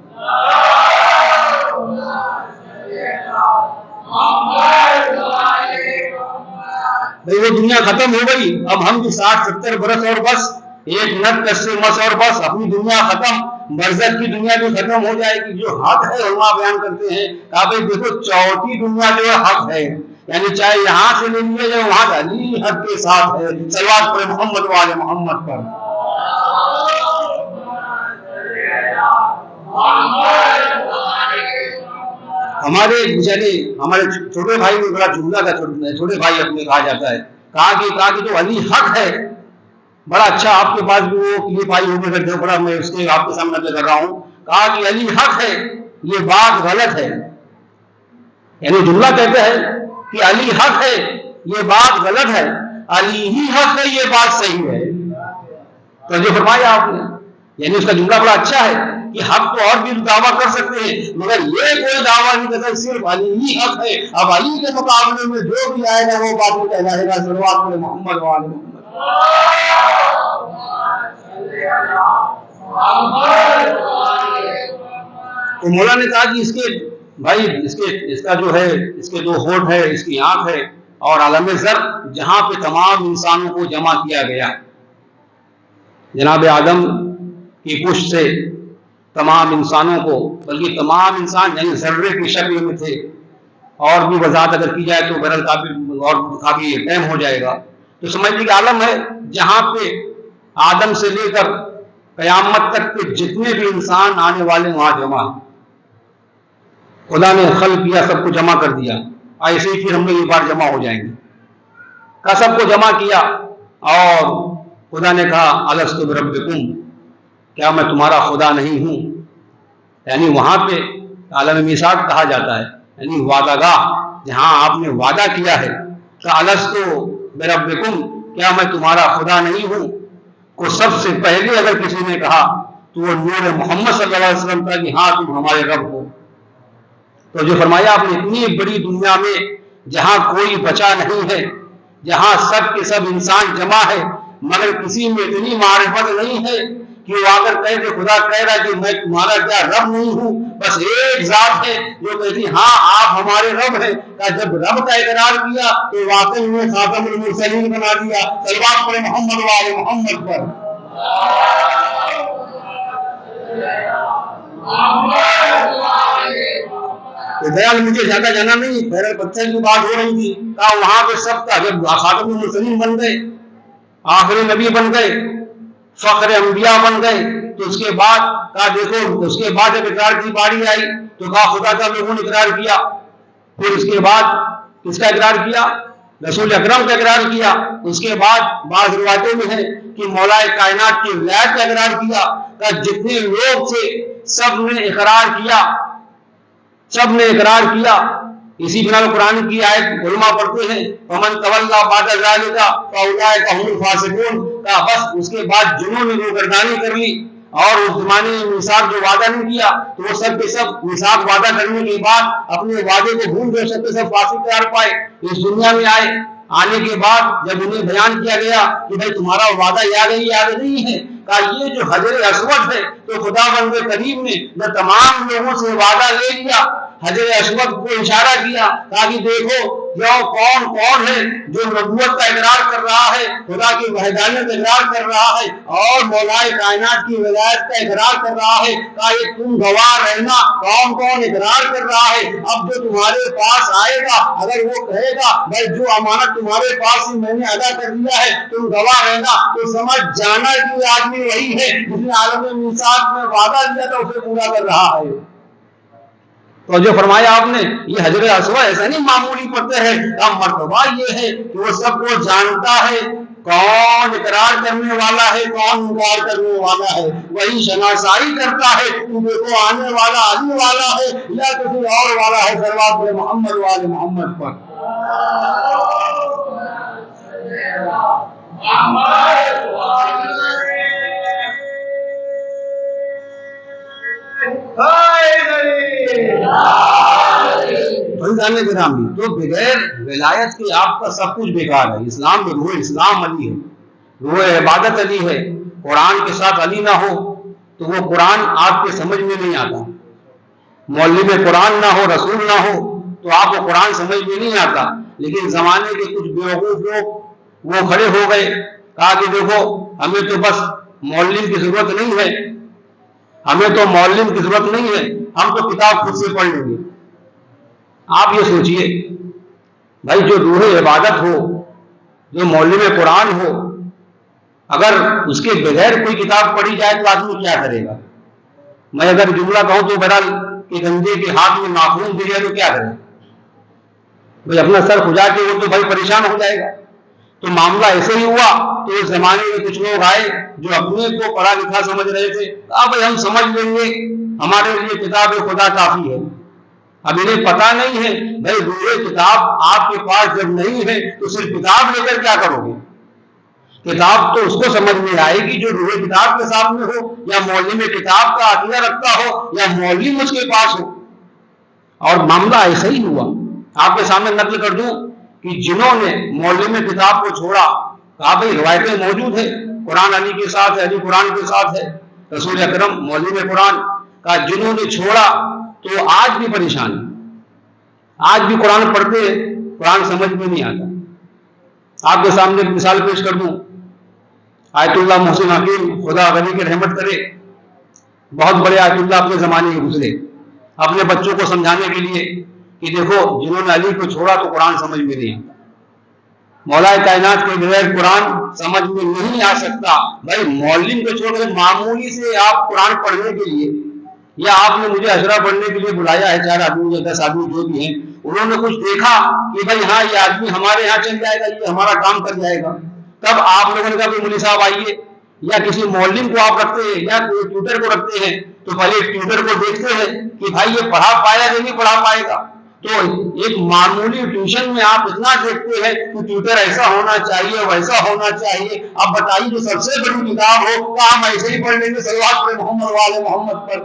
بھئی وہ دنیا ختم ہو گئی، اب ہم بھی 60-70 برس اور بس، ایک نت کس سے مس اور بس، اپنی دنیا ختم، برزخ کی دنیا بھی ختم ہو جائے گی۔ جو حق ہے علماء بیان کرتے ہیں، کہا بھئی دیکھو چوتھی دنیا جو ہے حق ہے، یعنی چاہے یہاں سے لے لیے جائے وہاں کا علی حق کے ساتھ ہے۔ صلوات پر محمد و آل محمد پر۔ ہمارے بیچارے ہمارے چھوٹے بھائی میں بڑا جملہ کا چھوٹے بھائی اپنے کہا جاتا ہے، کہا کہ جو علی حق ہے، بڑا اچھا آپ کے پاس بھی وہ کلپ آئی ہوگی، اگر جو بڑا میں اس کے آپ کے سامنے کر رہا ہوں، کہا کہ علی حق ہے یہ بات غلط ہے، یعنی جملہ کہتے ہیں کہ علی حق ہے یہ بات غلط ہے، علی ہی حق ہے یہ بات صحیح ہے۔ تو جو فرمایا آپ نے، یعنی اس کا جملہ بڑا اچھا ہے کہ حق تو اور بھی دعویٰ کر سکتے ہیں، مگر یہ کوئی دعویٰ نہیں کرتا، صرف علی ہی حق ہے، اب علی کے مقابلے میں جو بھی آئے گا وہ بات کہلائے گا۔ صلوات پر محمد و آل محمد۔ تو مولا نے کہا کہ اس کے بھائی اس کا جو ہے اس کے 2 ہونٹ ہے، اس کی آنکھ ہے، اور عالم زر جہاں پہ تمام انسانوں کو جمع کیا گیا، جناب آدم کی پشت سے تمام انسانوں کو، بلکہ تمام انسان یعنی ذرے کی شکل میں تھے، اور بھی وضاحت اگر کی جائے تو بہرحال کافی ٹائم ہو جائے گا۔ تو سمجھنے کا عالم ہے جہاں پہ آدم سے لے کر قیامت تک کے جتنے بھی انسان آنے والے وہاں جمع ہیں، خدا نے خلق کیا، سب کو جمع کر دیا، ایسے ہی پھر ہم لوگ ایک بار جمع ہو جائیں گے، کہا سب کو جمع کیا، اور خدا نے کہا الستو بربکم، کیا میں تمہارا خدا نہیں ہوں؟ یعنی وہاں پہ عالم میثاق کہا جاتا ہے، یعنی وعدہ گاہ جہاں آپ نے وعدہ کیا ہے، کہ الستو بربکم، کیا میں تمہارا خدا نہیں ہوں، کو سب سے پہلے اگر کسی نے کہا تو وہ نور محمد صلی اللہ علیہ وسلم کا کہ ہاں تم ہمارے رب ہو۔ تو جو فرمایا آپ نے، اتنی بڑی دنیا میں جہاں کوئی بچا نہیں ہے، جہاں سب کے سب انسان جمع ہے، مگر کسی میں اتنی معرفت نہیں ہے کہ وہ اگر کہے کہ خدا کہہ رہا کہ میں تمہارا کیا رب نہیں ہوں، بس ایک ذات ہے جو کہتی ہاں آپ ہمارے رب ہیں، کہ جب رب کا اقرار کیا تو واقعی میں خاتم المرسلین بنا دیا۔ صلوات پر محمد و آل محمد پر۔ تو بہرحال مجھے زیادہ جانا نہیں، بہرحال پتھر کی بات ہو رہی تھی، کہا وہاں پہ سب کا جب خاتم المرسلین بن گئے، آخری نبی بن گئے، فخر انبیاء بن گئے، تو اس کے بعد کہا دیکھو، اس کے بعد جب اقرار کی باری آئی تو کہا خدا کا لوگوں نے اقرار کیا، پھر اس کے بعد کس کا اقرار کیا؟ رسول اکرم کا اقرار کیا، اس کے بعد بعض روایتوں میں ہے کہ مولا کائنات کی ولایت کا اقرار کیا، کہ جتنے لوگ تھے سب نے اقرار کیا، سب نے اقرار کیا۔ اسی بنا قرآن کی آیت علماء پڑھتے ہیں، فمن تولی بعد ذلک فاولئک هم الفاسقون، کا بس اس کے بعد جنہوں نے روگردانی کر لی اور اس زمانے میں میثاق جو وعدہ نہیں کیا تو وہ سب کے سب میثاق وعدہ کرنے کے بعد اپنے وعدے کو بھول گئے، سب کے سب فاسق قرار پائے، اس دنیا میں آئے۔ آنے کے بعد جب انہیں بیان کیا گیا کہ بھائی تمہارا وعدہ یاد نہیں ہے، کہا یہ جو حجر اسود ہے تو خدا بند کریم نے نہ تمام لوگوں سے وعدہ لے لیا، حجر اسود کو اشارہ کیا، کہا کہ دیکھو کون ہے جو نبوت کا اقرار کر رہا ہے، خدا کی وحدانیت کا اقرار کر رہا ہے اور مولا کائنات کی ولایت کا اقرار کر رہا ہے، کہا یہ تم گواہ رہنا کون اقرار کر رہا ہے۔ اب جو تمہارے پاس آئے گا اگر وہ کہے گا بھائی جو امانت تمہارے پاس ہی میں نے ادا کر دیا ہے تم گواہ رہنا، تو سمجھ جانا کہ آدمی وہی ہے جس نے عالم میثاق میں وعدہ دیا تھا اسے پورا کر رہا ہے۔ تو جو فرمایا آپ نے یہ حجر اسود ایسا نہیں معمولی پڑھتے ہیں، اب مرتبہ یہ ہے کہ وہ سب کو جانتا ہے، کون اقرار کرنے والا ہے کون انکار کرنے والا ہے، وہی شناسائی کرتا ہے کہ دیکھو آنے والا علی والا ہے یا کسی اور والا ہے۔ صلوات محمد والے محمد پر۔ گرامی تو بغیر ولایت کے آپ کا سب کچھ بیکار ہے۔ اسلام میں روح اسلام علی ہے، روح عبادت علی ہے۔ قرآن کے ساتھ علی نہ ہو تو وہ قرآن آپ کے سمجھ میں نہیں آتا، معلم قرآن نہ ہو، رسول نہ ہو تو آپ کو قرآن سمجھ میں نہیں آتا۔ لیکن زمانے کے کچھ بیوقوف لوگ وہ کھڑے ہو گئے، کہا کہ دیکھو ہمیں تو بس معلم کی ضرورت نہیں ہے، ہمیں تو معلم کی ضرورت نہیں ہے، ہم تو کتاب خود سے پڑھ لیں گے۔ آپ یہ سوچئے بھائی، جو روح عبادت ہو، جو معلم قرآن ہو، اگر اس کے بغیر کوئی کتاب پڑھی جائے تو آدمی کیا کرے گا؟ میں اگر جملہ کہوں تو بہرحال کہ گنجے کے ہاتھ میں ناخون دے جائے تو کیا کرے؟ بھائی اپنا سر کھجا کے وہ تو بھائی پریشان ہو جائے گا۔ تو معاملہ ایسے ہی ہوا۔ تو اس زمانے میں کچھ لوگ آئے جو اپنے کو پڑھا لکھا سمجھ رہے تھے، کہا بھائی ہم سمجھ لیں گے، ہمارے لیے کتاب خدا کافی ہے۔ اب انہیں پتا نہیں ہے بھائی روح کتاب آپ کے پاس جب نہیں ہے تو صرف کتاب لے کر کیا کرو گے؟ کتاب تو اس کو سمجھ میں آئے گی جو روح کتاب کے سامنے ہو، یا معلم کتاب کا عقیدہ رکھتا ہو، یا معلم اس کے پاس ہو۔ اور معاملہ ایسا ہی ہوا۔ آپ کے سامنے نقل کر دوں کہ جنہوں نے معلم کتاب کو چھوڑا، کہا بھائی روایتیں موجود ہیں، قرآن علی کے ساتھ ہے، علی قرآن کے ساتھ ہے، رسول اکرم معلم قرآن کا، جنہوں نے چھوڑا تو آج بھی پریشان ہے، آج بھی قرآن پڑھتے ہیں، قرآن سمجھ میں نہیں آتا۔ آپ کے سامنے ایک مثال پیش کر دوں، آیت اللہ محسن حکیم خدا غنی کی رحمت کرے، بہت بڑے آیت اللہ اپنے زمانے کے گزرے، اپنے بچوں کو سمجھانے کے لیے کہ دیکھو جنہوں نے علی کو چھوڑا تو قرآن سمجھ میں نہیں آتا، مولا کائنات کے بغیر قرآن سمجھ میں نہیں آ سکتا۔ بھائی معلم کو چھوڑ کر معمولی سے آپ قرآن پڑھنے کے لیے، یا آپ نے مجھے اشرا پڑھنے کے لیے بلایا ہے، 4 آدمی یا 10 آدمی جو بھی ہیں، انہوں نے کچھ دیکھا کہ بھائی ہاں یہ آدمی ہمارے یہاں چل جائے گا، یہ ہمارا کام کر جائے گا، تب آپ لوگوں نے کہا کہ مولوی صاحب آئیے، یا کسی معلم کو آپ رکھتے ہیں یا ٹیوٹر کو رکھتے ہیں تو پہلے ٹیوٹر کو دیکھتے ہیں کہ بھائی یہ پڑھا پائے گا نہیں پڑھا پائے گا۔ تو ایک معمولی ٹیوشن میں آپ اتنا دیکھتے ہیں کہ ٹیوٹر ایسا ہونا چاہیے ویسا ہونا چاہیے۔ اب بتائیے جو سب سے بڑی کتاب ہو تو ہم ایسے ہی پڑھ لیں گے، صلوات پڑھیں محمد والے محمد پر۔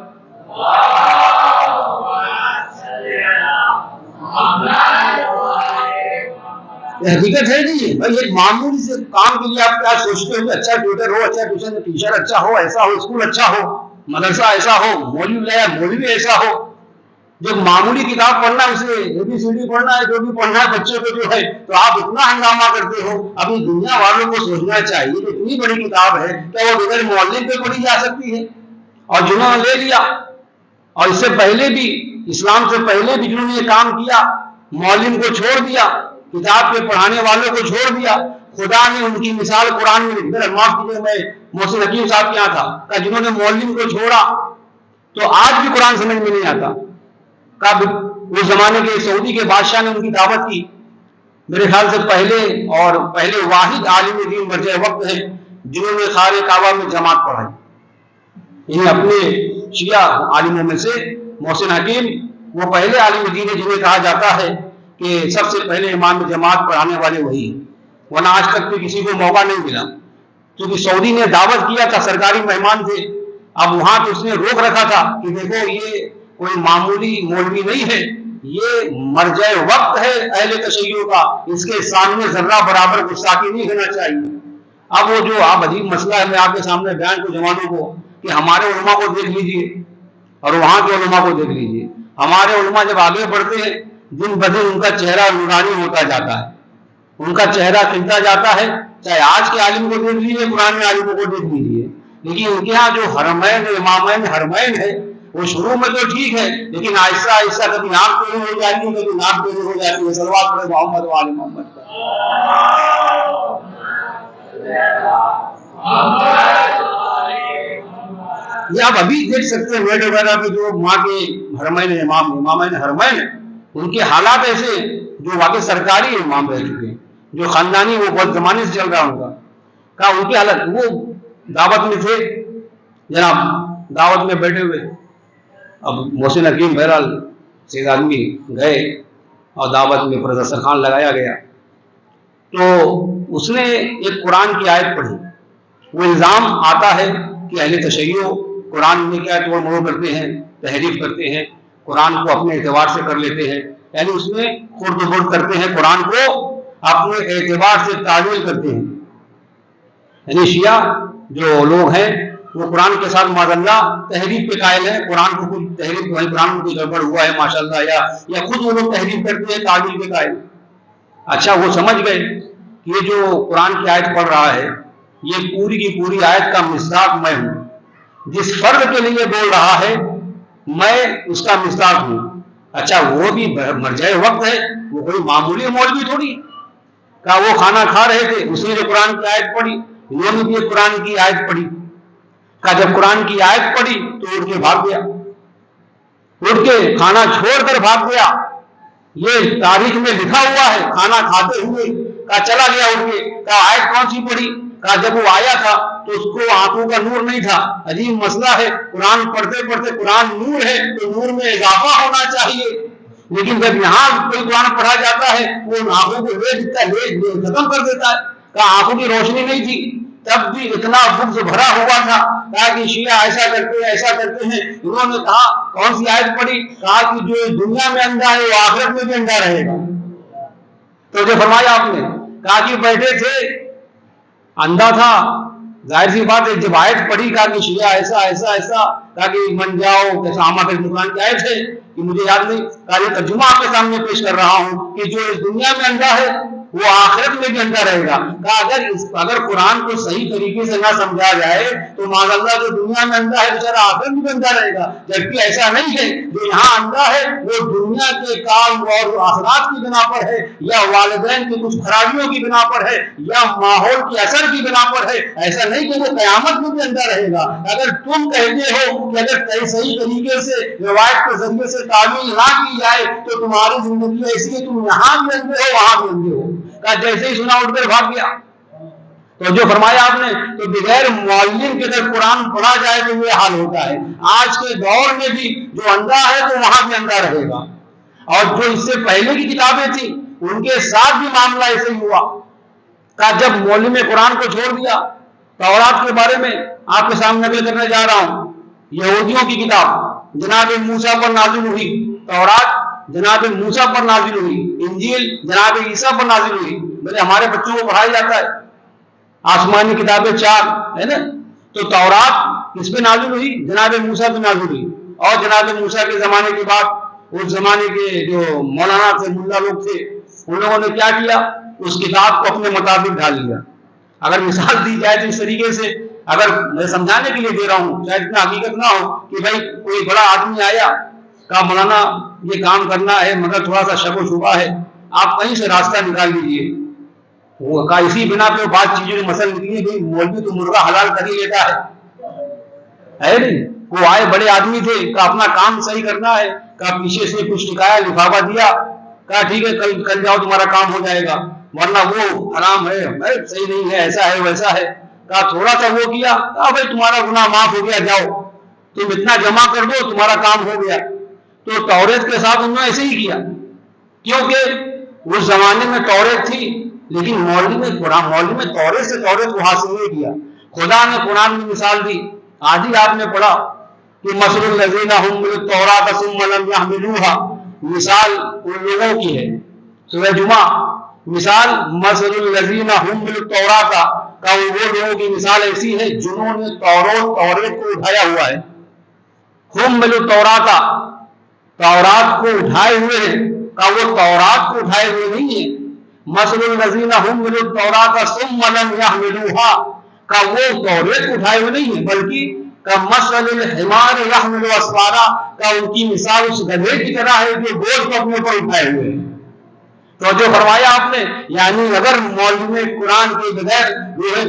یہ حقیقت ہے نہیں ہے بھائی، ایک معمولی سے کام کے لیے آپ کیا سوچتے ہو؟ اچھا ٹیوٹر ہو، اچھا ٹیوشن ٹیچر اچھا ہو، ایسا ہو، اسکول اچھا ہو، مدرسہ ایسا ہو، مولوی ایسا ہو۔ جو معمولی کتاب پڑھنا ہے، اسے ABCD پڑھنا ہے، جو بھی پڑھنا ہے بچے کو جو ہے، تو آپ اتنا ہنگامہ کرتے ہو۔ ابھی دنیا والوں کو سوچنا چاہیے کہ اتنی بڑی کتاب ہے، کیا وہ بغیر معلم پہ پڑھی جا سکتی ہے؟ اور جنہوں نے لے لیا، اور اس سے پہلے بھی، اسلام سے پہلے بھی جنہوں نے یہ کام کیا، معلم کو چھوڑ دیا، کتاب کے پڑھانے والوں کو چھوڑ دیا، خدا نے ان کی مثال قرآن میں لکھ کر، معاف کیجیے میں محسن حکیم صاحب کے یہاں تھا، کہ جنہوں نے معلم کو چھوڑا تو آج بھی قرآن سمجھ میں نہیں آتا۔ اس زمانے کے سعودی کے بادشاہ نے ان کی دعوت کی، میرے خیال سے پہلے واحد عالم دین مرجع وقت ہے جنہوں نے خانہ کعبہ میں جماعت پڑھائی۔ انہیں اپنے شیعہ عالموں میں سے محسن حکیم وہ پہلے عالم دین ہے جنہیں کہا جاتا ہے کہ سب سے پہلے امام جماعت پڑھانے والے وہی ہیں، ورنہ آج تک بھی کسی کو موقع نہیں ملا، کیونکہ سعودی نے دعوت کیا تھا، سرکاری مہمان تھے۔ اب وہاں تو اس نے روک رکھا تھا کہ دیکھو یہ کوئی معمولی مولوی نہیں ہے، یہ مرجع وقت ہے اہل تشیع کا، اس کے سامنے ذرہ برابر گستاخی نہیں ہونا چاہیے۔ اب وہ جو آپ عجیب مسئلہ ہے، میں آپ کے سامنے بیان کو جوانوں کو کہ ہمارے علماء کو دیکھ لیجئے اور وہاں کے علماء کو دیکھ لیجئے۔ ہمارے علماء جب آگے بڑھتے ہیں دن بدن ان کا چہرہ نورانی ہوتا جاتا ہے، ان کا چہرہ کھلتا جاتا ہے، چاہے آج کے عالم کو دیکھ لیجیے، پرانے عالموں کو دیکھ لیجیے، لیکن ان کے ہاں جو حرمین امامین حرمین ہے وہ شروع میں تو ٹھیک ہے، لیکن آہستہ آہستہ کبھی آنکھ پیلی ہو جاتی ہے، کبھی ناک پیلی ہو جاتی ہے۔ صلوات پڑھیں محمد وآل محمد پر۔ یہ آپ ابھی دیکھ سکتے ہیں نیٹ وغیرہ پہ جو وہاں کے حرمین امامین حرمین ہیں، ان کے حالات ایسے جو واقعی سرکاری امام رہ چکے ہیں، جو خاندانی وہ بہت زمانے سے چل رہا ان کا، کہا ان کی حالت، وہ دعوت میں تھے جناب، دعوت میں بیٹھے ہوئے، اب محسن حکیم بہرحال سید آدمی گئے اور دعوت میں پر دسترخوان لگایا گیا، تو اس نے ایک قرآن کی آیت پڑھی۔ وہ الزام آتا ہے کہ اہل تشیع قرآن میں کیا توڑ موڑ کرتے ہیں، تحریف کرتے ہیں، قرآن کو اپنے اعتبار سے کر لیتے ہیں، یعنی اس میں خرد و برد کرتے ہیں، قرآن کو اپنے اعتبار سے تعویل کرتے ہیں۔ یعنی شیعہ جو لوگ ہیں وہ قرآن کے ساتھ معاذ اللہ تحریف پہ قائل ہیں، قرآن کو کوئی تحریف، قرآن میں کوئی گڑبڑ ہوا ہے ماشاءاللہ، یا خود وہ لوگ تحریف کرتے ہیں، تعویل پہ قائل۔ اچھا وہ سمجھ گئے کہ یہ جو قرآن کی آیت پڑھ رہا ہے یہ پوری کی پوری آیت کا مصداق میں ہوں، جس فرد کے لیے بول رہا ہے میں اس کا مصداق ہوں۔ اچھا وہ بھی مرجع وقت ہے، وہ کوئی معمولی مولوی تھوڑی، کہا وہ کھانا کھا رہے تھے، اس نے جو قرآن کی آیت پڑھی، انہوں نے بھی قرآن کی آیت پڑھی، کہا جب قرآن کی آیت پڑھی تو اٹھ کے بھاگ گیا، اٹھ کے کھانا چھوڑ کر بھاگ گیا، یہ تاریخ میں لکھا ہوا ہے، کھانا کھاتے ہوئے کہا چلا گیا اٹھ کے، کہا آیت کون سی پڑھی، کہا جب وہ آیا تھا تو اس کو آنکھوں کا نور نہیں تھا۔ عجیب مسئلہ ہے، قرآن پڑھتے پڑھتے قرآن نور ہے تو نور میں اضافہ ہونا چاہیے، لیکن جب یہاں کوئی قرآن پڑھا جاتا ہے وہ آنکھوں کو ختم کر دیتا ہے۔ کہا آنکھوں کی روشنی نہیں تھی، تب بھی اتنا بغض بھرا ہوا تھا، کہا کہ شیعہ ایسا کرتے ہیں۔ انہوں نے کہا کون سی آیت پڑھی، کہا کہ جو دنیا میں اندھا ہے وہ آخرت میں بھی اندھا رہے گا۔ تو جو فرمایا آپ نے، کہا کہ بیٹھے تھے اندھا تھا، ظاہر سی بات ہے جب آیت پڑھی کہا کہ شیعہ ایسا، کہا کہ من جاؤ کیسا عامہ کے قرآن کی آیت ہے کہ مجھے یاد نہیں، کہا یہ ترجمہ آپ کے سامنے پیش کر رہا ہوں کہ جو اس دنیا میں اندھا ہے وہ آخرت میں بھی اندھا رہے گا۔ کہا اگر قرآن کو صحیح طریقے سے نہ سمجھا جائے تو معاذ اللہ جو دنیا میں اندھا ہے بیچارہ آخرت میں بھی اندھا رہے گا، جبکہ ایسا نہیں ہے، جو یہاں اندھا ہے وہ دنیا کے کام اور آخرات کی بنا پر ہے، یا والدین کی کچھ خرابیوں کی بنا پر ہے، یا ماحول کے اثر کی بنا پر ہے، ایسا نہیں کہ وہ قیامت میں بھی اندھا رہے گا۔ اگر تم کہتے ہو کہ اگر صحیح طریقے سے روایت کے ذریعے سے تعویل نہ کی جائے تو تمہاری زندگی ایسی ہے تم یہاں بھی اندھے ہو وہاں بھی اندھے ہو، کہا جیسے ہی سنا اٹھ کر بھاگ گیا۔ تو جو فرمایا آپ نے، تو بغیر معلم کے اگر قرآن پڑھا جائے تو یہ حال ہوتا ہے۔ آج کے دور میں بھی جو اندھا ہے تو وہاں بھی اندھا رہے گا، اور جو اس سے پہلے کی کتابیں تھیں ان کے ساتھ بھی معاملہ ایسے ہی ہوا۔ کہا جب مولوی نے قرآن کو چھوڑ دیا، تورات کے بارے میں آپ کے سامنے نقل کرنے جا رہا ہوں، یہودیوں کی کتاب جناب موسیٰ پر نازل ہوئی، تورات جناب موسیٰ پر نازل ہوئی، انجیل جناب عیسیٰ پر نازل ہوئی، بلے ہمارے بچوں کو پڑھایا جاتا ہے آسمانی کتابیں 4 ہے نا، تو تورات کس پہ نازل ہوئی، جناب موسیٰ پہ نازل ہوئی، اور جناب موسیٰ کے زمانے کے بعد اس زمانے کے جو مولانا تھے، ملا لوگ تھے، ان لوگوں نے کیا کیا، اس کتاب کو اپنے مطابق ڈال لیا۔ اگر مثال دی جائے تو اس طریقے سے، اگر میں سمجھانے کے لیے دے رہا ہوں، شاید اتنا حقیقت نہ ہو، کہ بھائی کوئی بڑا آدمی آیا، کہا مولانا یہ کام کرنا ہے مگر تھوڑا سا شک و شبہ ہے، آپ کہیں سے راستہ نکال لیجیے۔ وہ کہا اسی بنا پہ بات چیزوں کی مسئلہ نکلی، بھائی مولوی تو مرغا حلال کر ہی لیتا ہے نہیں، وہ آئے بڑے آدمی تھے، کہا اپنا کام صحیح کرنا ہے، کہا پیچھے سے کچھ ٹکایا، لفافہ دیا، کہا ٹھیک ہے کل جاؤ تمہارا کام ہو جائے گا، ورنہ وہ حرام ہے، صحیح نہیں ہے، ایسا ہے ویسا ہے۔ کہا تھوڑا سا وہ کیا، کہا بھائی تمہارا گناہ معاف ہو گیا، جاؤ تم اتنا جمع کر دو تمہارا کام ہو گیا۔ تو توریت کے ساتھ انہوں نے ایسے ہی کیا، کیونکہ اس زمانے میں توریت تھی، لیکن مولوی میں توریت سے توریت کو حاصل نہیں کیا۔ خدا نے قرآن میں مثال دی، آج ہی آپ نے پڑھا کہ مثل الذین حملوا التوراۃ ثم لم یحملوها، مثال ان لوگوں کی ہے، سورہ جمعہ، مثال مثل الذین حملوا التوراۃ، کا وہ لوگوں کی مثال ایسی ہے جنہوں نے توریت کو اٹھایا ہوا ہے، حملوا التوراۃ، تورات کو اٹھائے ہوئے ہیں، کا وہ تورات کو اٹھائے ہوئے نہیں ہے، مثل الذین حملوا التوراۃ ثم لم یحملوها، کا وہ توریت کو اٹھائے ہوئے نہیں ہے، بلکہ کا مثل الحمار یحمل اسفارا، کا ان کی مثال اس گدھے کی طرح ہے جو بوجھ کو اپنے پر اٹھائے ہوئے ہیں۔ تو جو فرمایا آپ نے، یعنی اگر معلم قرآن کے بغیر،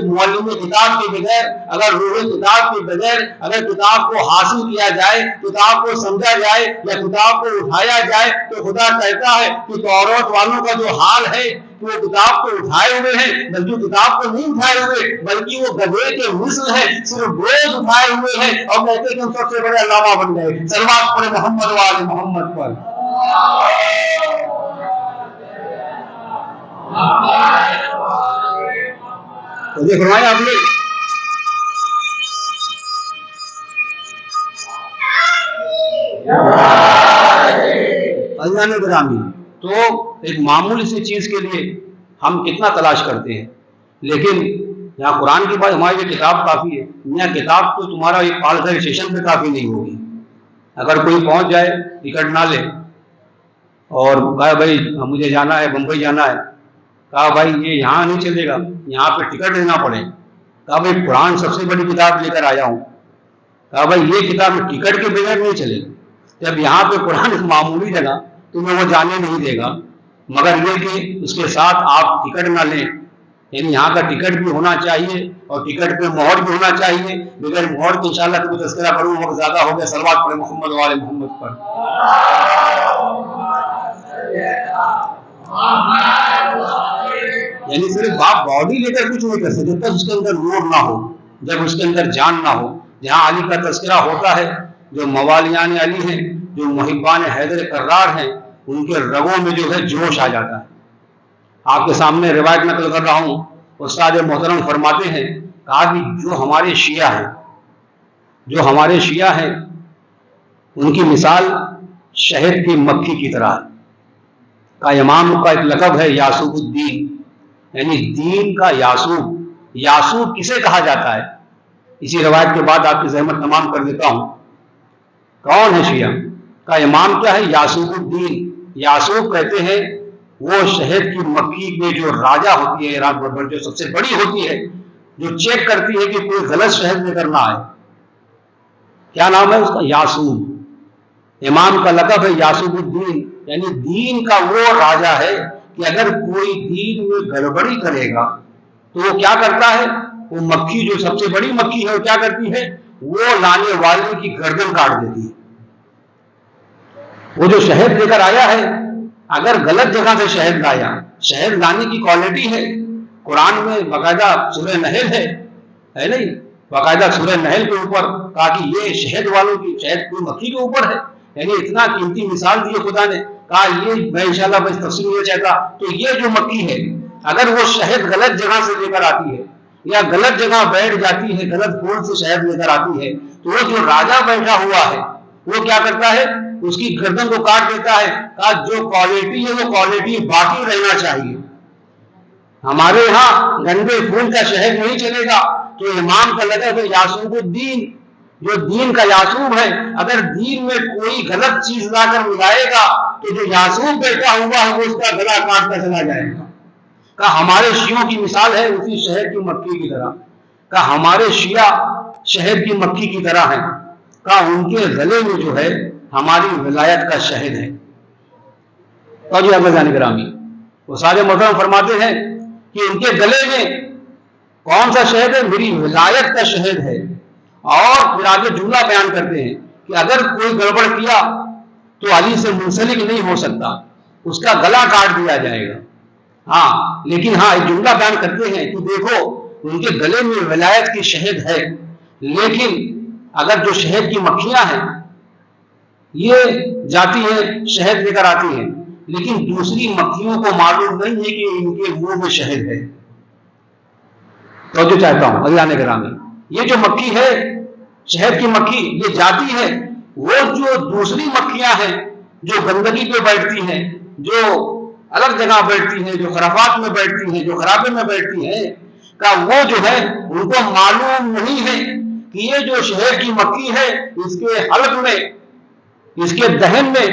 معلم کتاب کے بغیر، اگر روح کتاب کے بغیر اگر کتاب کو حاصل کیا جائے، کتاب کو سمجھا جائے یا کتاب کو اٹھایا جائے، تو خدا کہتا ہے کہ توراۃ والوں کا جو حال ہے کہ وہ کتاب کو اٹھائے ہوئے ہیں، بلکہ کتاب کو نہیں اٹھائے ہوئے، بلکہ وہ گدھے کے مثل ہے، صرف بوجھ اٹھائے ہوئے ہیں، اور کہتے کہ ہم سب سے بڑے علامہ بن گئے۔ صلوات پڑھیں محمد وآل محمد پر۔ تو یہ فرمایا آپ نے اللہ نے گرامی، تو ایک معمولی سی چیز کے لیے ہم کتنا تلاش کرتے ہیں، لیکن یہاں قرآن کی بات، ہماری یہ کتاب کافی ہے۔ یہاں کتاب تو تمہارا یہ پال گھر اسٹیشن پہ کافی نہیں ہوگی۔ اگر کوئی پہنچ جائے ٹکٹ نہ لے اور کہا بھائی مجھے جانا ہے بمبئی جانا ہے، کہا بھائی یہ یہاں نہیں چلے گا، یہاں پہ ٹکٹ لینا پڑے، کہا بھائی قرآن سب سے بڑی کتاب لے کر آیا ہوں، کہا بھائی یہ کتاب ٹکٹ کے بغیر نہیں چلے گی۔ جب یہاں پہ قرآن ایک معمولی جگہ تمہیں وہ جانے نہیں دے گا، مگر یہ کہ اس کے ساتھ آپ ٹکٹ نہ لیں، یعنی یہاں کا ٹکٹ بھی ہونا چاہیے اور ٹکٹ پہ مہر بھی ہونا چاہیے۔ بغیر مہر تو انشاءاللہ کبھی تذکرہ کروں، وقت زیادہ ہو گیا۔ صلوات پڑھیں محمد وآل محمد پر۔ یعنی صرف آپ باڈی لے کر کچھ نہیں کر سکتے جب تک اس کے اندر نور نہ ہو، جب اس کے اندر جان نہ ہو۔ جہاں علی کا تذکرہ ہوتا ہے، جو موالیان علی ہیں، جو محبان حیدر کرار ہیں، ان کے رگوں میں جو ہے جوش آ جاتا ہے۔ آپ کے سامنے روایت نقل کر رہا ہوں، استاد محترم فرماتے ہیں، کہا کہ جو ہمارے شیعہ ہیں ان کی مثال شہد کی مکھی کی طرح ہے۔ کا امام کا ایک لقب ہے یاسوب الدین، یعنی دین کا یاسوب۔ یاسوب کسے کہا جاتا ہے؟ اسی روایت کے بعد آپ کی زحمت تمام کر دیتا ہوں۔ کون ہے شیعہ کا امام؟ کیا ہے؟ یاسوب الدین۔ یاسوب کہتے ہیں وہ شہد کی مکھی میں جو راجا ہوتی ہے، جو سب سے بڑی ہوتی ہے، جو چیک کرتی ہے کہ کوئی غلط شہد لے کر نہ آئے۔ کیا نام ہے اس کا؟ یاسوب۔ امام کا لقب ہے یاسوب الدین، یعنی دین کا وہ راجا ہے کہ اگر کوئی دین میں گڑبڑی کرے گا تو وہ کیا کرتا ہے؟ وہ مکھی جو سب سے بڑی مکھی ہے وہ کیا کرتی ہے؟ وہ لانے والے کی گردن کاٹ دیتی ہے۔ وہ جو شہد لے کر آیا ہے، اگر غلط جگہ سے شہد لایا، شہد لانے کی کوالٹی ہے، قرآن میں باقاعدہ سورہ نحل ہے نہیں؟ باقاعدہ سورہ نحل کے اوپر کہا کہ یہ شہد والوں کی، شہد کی مکھی کے اوپر ہے، یعنی اتنا قیمتی مثال دی خدا نے۔ کہا یہ میں انشاءاللہ بس تفصیل نہیں چاہتا، تو یہ جو مکھی ہے اگر وہ شہد غلط جگہ سے لے کر آتی ہے یا غلط جگہ بیٹھ جاتی ہے، غلط پھول سے شہد لے کر آتی ہے، تو وہ جو راجا بیٹھا ہوا ہے وہ کیا کرتا ہے؟ اس کی گردن کو کاٹ دیتا ہے۔ کہا جو کوالٹی ہے وہ کوالٹی باقی رہنا چاہیے۔ ہمارے ہاں گندے پھول کا شہد نہیں چلے گا۔ تو امام کا لقب ہے یاسوب الدین، جو دین کا یاسوب ہے۔ اگر دین میں کوئی غلط چیز لا کر ملائے گا تو جو یاسوب بیٹھا ہوا ہے وہ اس کا گلا کاٹتا چلا جائے گا۔ کہا ہمارے شیعوں کی مثال ہے اسی شہد کی مکھی کی طرح۔ کہا ہمارے شیعہ شہد کی مکھی کی طرح ہیں۔ کہا ان کے گلے میں جو ہے ہماری ولایت کا شہد ہے۔ تو جی ابا جان گرامی، وہ سارے محترم فرماتے ہیں کہ ان کے گلے میں کون سا شہد ہے؟ میری ولایت کا شہد ہے۔ اور پھر آگے جملہ بیان کرتے ہیں کہ اگر کوئی گڑبڑ کیا تو علی سے منسلک نہیں ہو سکتا، اس کا گلا کاٹ دیا جائے گا۔ ہاں لیکن ایک جملہ بیان کرتے ہیں کہ دیکھو ان کے گلے میں ولایت کی شہد ہے، لیکن اگر جو شہد کی مکھیاں ہیں یہ جاتی ہیں شہد لے کر آتی ہیں، لیکن دوسری مکھیوں کو معلوم نہیں ہے کہ ان کے منہ میں شہد ہے۔ تو جو چاہتا ہوں اللہ گرامی، یہ جو مکھی ہے شہد کی مکھی، یہ جاتی ہے، وہ جو دوسری مکھیاں ہیں جو گندگی پہ بیٹھتی ہیں، جو الگ جگہ بیٹھتی ہیں، جو خرافات میں بیٹھتی ہیں، جو خرابے میں بیٹھتی ہیں، کہ وہ جو ہے ان کو معلوم نہیں ہے کہ یہ جو شہد کی مکھی ہے اس کے حلق میں، اس کے دہن میں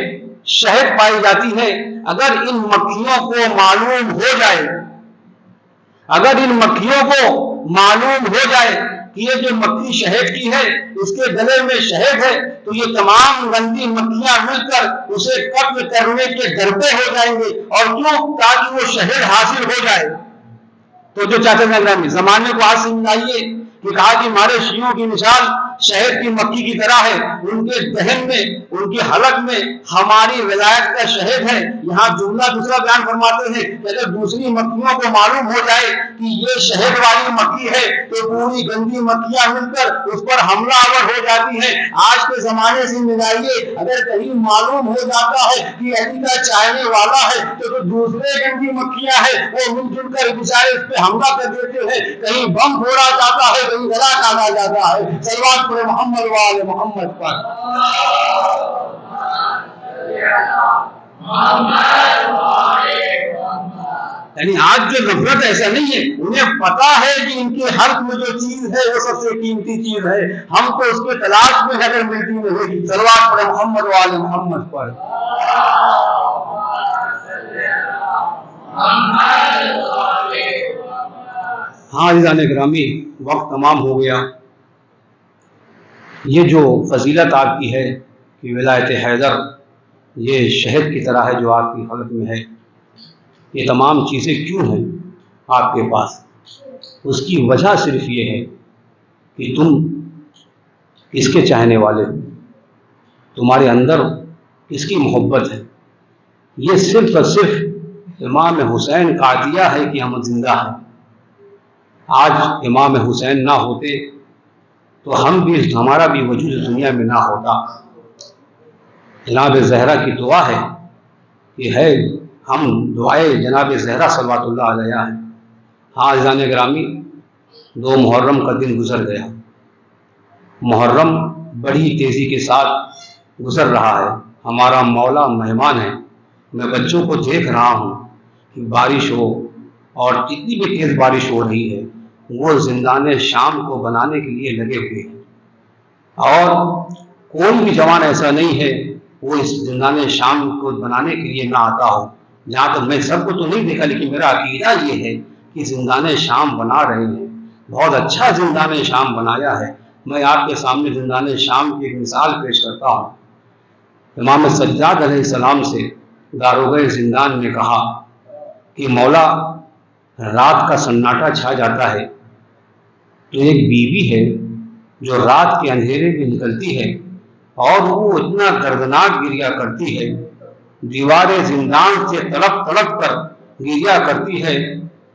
شہد پائی جاتی ہے۔ اگر ان مکھیوں کو معلوم ہو جائے، اگر ان مکھیوں کو معلوم ہو جائے کہ یہ جو مکھی شہد کی ہے اس کے گلے میں شہد ہے تو یہ تمام گندی مکھیاں مل کر اسے قتل کرنے کے ڈرتے ہو جائیں گے، اور کیوں؟ تاکہ وہ شہد حاصل ہو جائے۔ تو جو چاہتے ہیں زمانے کو آج سمجھائیے کہ کہا کہ ہمارے شیعوں کی مثال شہد کی مکھی کی طرح ہے، ان کے دہن میں، ان کے حلق میں ہماری ولایت کا شہد ہے۔ یہاں جملہ دوسرا بیان فرماتے ہیں کہ اگر دوسری مکھیوں کو معلوم ہو جائے کہ یہ شہد والی مکھی ہے تو پوری گندی مکھیاں مل کر اس پر حملہ آور ہو جاتی ہیں۔ آج کے زمانے سے ملائیے، اگر کہیں معلوم ہو جاتا ہے کہ علی کا چاہنے والا ہے تو دوسرے گندی مکھیاں ہیں وہ مل جل کر بیچارے اس پہ حملہ کر دیتے ہیں، کہیں بم پھوڑا جاتا ہے، کہیں گلا کاٹا جاتا ہے۔ صلوات پر محمد وآل محمد پر۔ یعنی آج جو غفلت ایسا نہیں ہے، انہیں پتا ہے کہ ان کے حلق میں جو چیز ہے وہ سب سے قیمتی چیز ہے، ہم تو اس کے تلاش میں اگر ملتی نہیں۔ صلوات پر محمد وآل محمد پر۔ ہاں عزیزان گرامی، وقت تمام ہو گیا۔ یہ جو فضیلت آپ کی ہے کہ ولایت حیدر یہ شہد کی طرح ہے جو آپ کی حلق میں ہے، یہ تمام چیزیں کیوں ہیں آپ کے پاس؟ اس کی وجہ صرف یہ ہے کہ تم کس کے چاہنے والے ہو، تمہارے اندر کس کی محبت ہے۔ یہ صرف اور صرف امام حسین کا عطیہ ہے کہ ہم زندہ ہیں۔ آج امام حسین نہ ہوتے تو ہمارا بھی وجود دنیا میں نہ ہوتا۔ جناب زہرا کی دعا ہے کہ ہے ہم دعائے جناب زہرا صلوات اللہ علیہ ہیں۔ ہاں عزیزان گرامی، 2 محرم کا دن گزر گیا۔ محرم بڑی تیزی کے ساتھ گزر رہا ہے، ہمارا مولا مہمان ہے۔ میں بچوں کو دیکھ رہا ہوں کہ بارش ہو اور جتنی بھی تیز بارش ہو رہی ہے وہ زندان شام کو بنانے کے لیے لگے ہوئے ہیں، اور کوئی بھی جوان ایسا نہیں ہے وہ اس زندان شام کو بنانے کے لیے نہ آتا ہو۔ جہاں تک میں سب کو تو نہیں دیکھا، لیکن میرا عقیدہ یہ ہے کہ زندان شام بنا رہے ہیں، بہت اچھا زندان شام بنایا ہے۔ میں آپ کے سامنے زندان شام کی ایک مثال پیش کرتا ہوں۔ امام سجاد علیہ السلام سے داروغہ زندان نے کہا کہ مولا رات کا سناٹا چھا جاتا ہے تو ایک بیوی ہے جو رات کے اندھیرے میں نکلتی ہے اور وہ اتنا دردناک گریا کرتی ہے، دیوار زندان سے تڑپ تڑپ کر گریا کرتی ہے،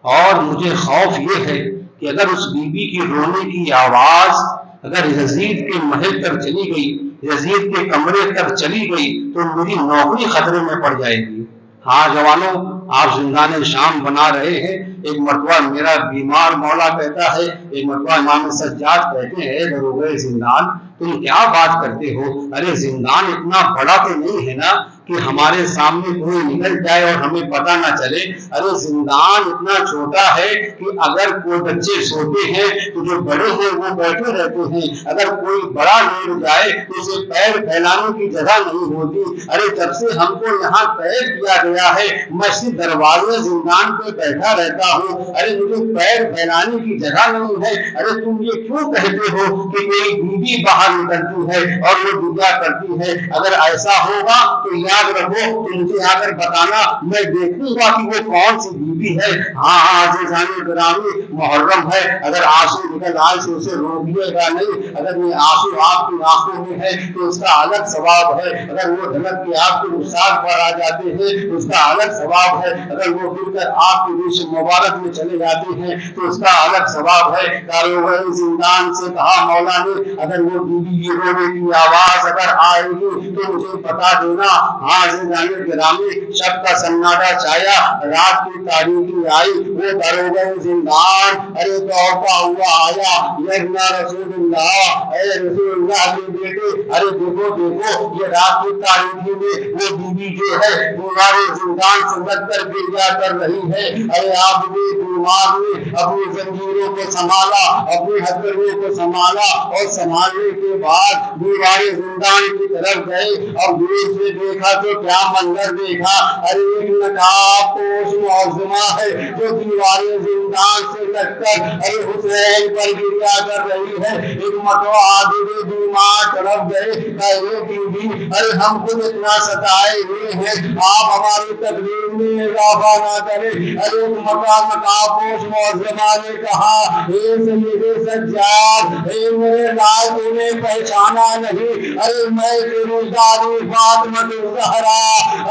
اور مجھے خوف یہ ہے کہ اگر اس بیوی کی رونے کی آواز اگر یزید کے محل تک چلی گئی، یزید کے کمرے تک چلی گئی تو میری نوکری خطرے میں پڑ جائے گی۔ ہاں جوانوں، آپ زندان شام بنا رہے ہیں۔ ایک مرتبہ میرا بیمار مولا کہتا ہے، ایک مرتبہ امام سجاد کہتے ہیں، داروغہ زندان تم کیا بات کرتے ہو؟ ارے زندان اتنا بڑا تو نہیں ہے نا کہ ہمارے سامنے کوئی نکل جائے اور ہمیں پتہ نہ چلے۔ ارے زندان اتنا چھوٹا ہے کہ اگر کوئی بچے سوتے ہیں تو جو بڑے ہیں وہ بیٹھے رہتے ہیں، اگر کوئی بڑا لیٹ جائے تو اسے پیر پھیلانے کی جگہ نہیں ہوتی۔ ارے جب سے ہم کو یہاں قید کیا گیا ہے میں صرف دروازے زندان پہ بیٹھا رہتا ہوں، ارے مجھے پیر پھیلانے کی جگہ نہیں ہے۔ ارے تم یہ کیوں کہتے ہو کہ کوئی بیوی باہر نکلتی ہے اور وہ دعا کرتی ہے؟ اگر ایسا ہوگا تو یاد رکھو کہ مجھے آ کر بتانا، میں دیکھوں گا کہ وہ کون سی بیوی ہے۔ ہاں عزیزان گرامی، محرم ہے، اگر آنسو نکل آئے تو اسے روکیے گا نہیں۔ اگر یہ آنسو آپ کی آنکھوں میں ہے تو اس کا الگ ثواب ہے، اگر وہ ڈھلک کے آپ کے رخسار پر آ جاتے ہیں تو اس کا الگ ثواب ہے، اگر وہ گر کر آپ کے ریش مبارک میں چلے جاتے ہیں تو اس کا الگ ثواب ہے۔ داروغہ زندان سے کہا مولا نے اگر وہ بیوی کی رونے کی آواز اگر آئے گی تو مجھے بتا دینا۔ ہاں عزیزان گرامی، شب کا سناٹا چھایا، رات کی تاریکی آئی، وہ داروغہ زندان ارے دوڑتا ہوا آیا، یغنا رسول اللہ، اے رسول اللہ کے بیٹے، ارے دیکھو دیکھو یہ رات کی تاریکی میں وہ بیوی جو ہے دیوار زندان سے لگ کر گریا کر رہی ہے۔ ارے آپ نے بیمار نے اپنی زنجیروں کو سنبھالا، اپنی ہتھیلیوں کو سنبھالا، اور سنبھالنے کے کے بعد دیوار زندان کی طرف گئے اور دور سے دیکھا تو کیا منظر دیکھا، ارے ایک نقاب پوش معظمہ ہے جو دیوار زندان سے لگ کر ارے حسین پر گریا کر رہی ہے۔ ایک مرتبہ عابد بیمار طرف گئے، کہے بی بی ارے ہم خود اتنا ستائے ہوئے ہیں، آپ ہماری تکلیف میں اضافہ نہ کریں۔ ارے ایک مقام نقابپوش معظمہ نے کہا، اے سید سجاد، اے میرے لال تمہیں پہچانا نہیں، ارے میں تیری دادی فاطمہ الزہرا،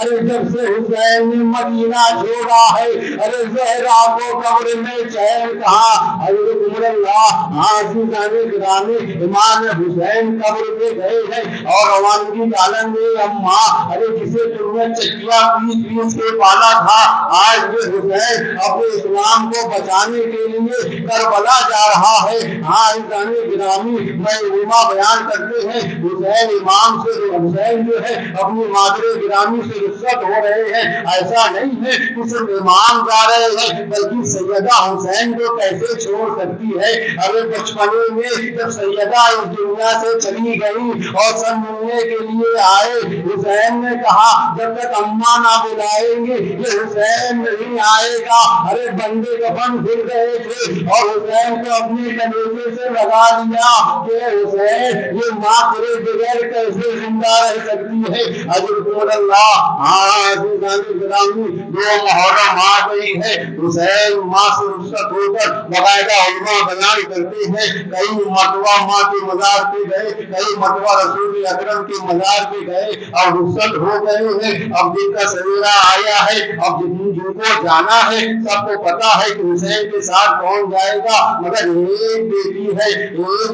ارے جب سے حسین نے مدینہ چھوڑا ہے، ارے زہرا کو قبر میں چین کہا۔ حضرت عمر اللہ عزیزان گرامی امام حسین قبر پہ گئے ہیں اور روانگی عالم میں اماں، ارے جسے تم نے چکیا پیس پیس کے پالا تھا، آج یہ حسین اپنے اسلام کو بچانے کے لیے کربلا جا رہا ہے۔ عزیزان گرامی میں علماء بیان کرتے ہیں حسین امام سے حسین جو ہے اپنی مادر گرامی سے رخصت ہو رہے ہیں، ایسا نہیں ہے کہ صرف امام جا رہے ہیں بلکہ سیدہ حسین کو کیسے چھوڑ سکتی ہے۔ ارے بچپنے میں جب سیدہ اس دنیا سے چلی گئی اور سب ملنے کے لیے آئے، حسین نے کہا جب تک اماں نہ بلائیں گے یہ حسین نہیں آئے گا۔ ارے بندے کفن کھل گئے تھے اور حسین کو اپنے کلیجے سے لگا لیا کہ حسین یہ ماں تیرے بغیر کیسے زندہ رہ سکتی ہے۔ حضرت اللہ عزیزان گرامی دو محرم آ گئی ہے، حسین ماں سے رخصت ہو کر باقاعدہ علماء بیان کرتے ہیں کئی مرتبہ ماں کے مزار پہ گئے، کئی مرتبہ رسول اکرم کے مزار پہ گئے اور رخصت ہو گئے ہیں۔ اب دن کا سویرا آیا ہے، اب جن کو جانا ہے سب کو پتا ہے کہ حسین کے ساتھ کون جائے گا، مگر ایک بیٹی ہے، ایک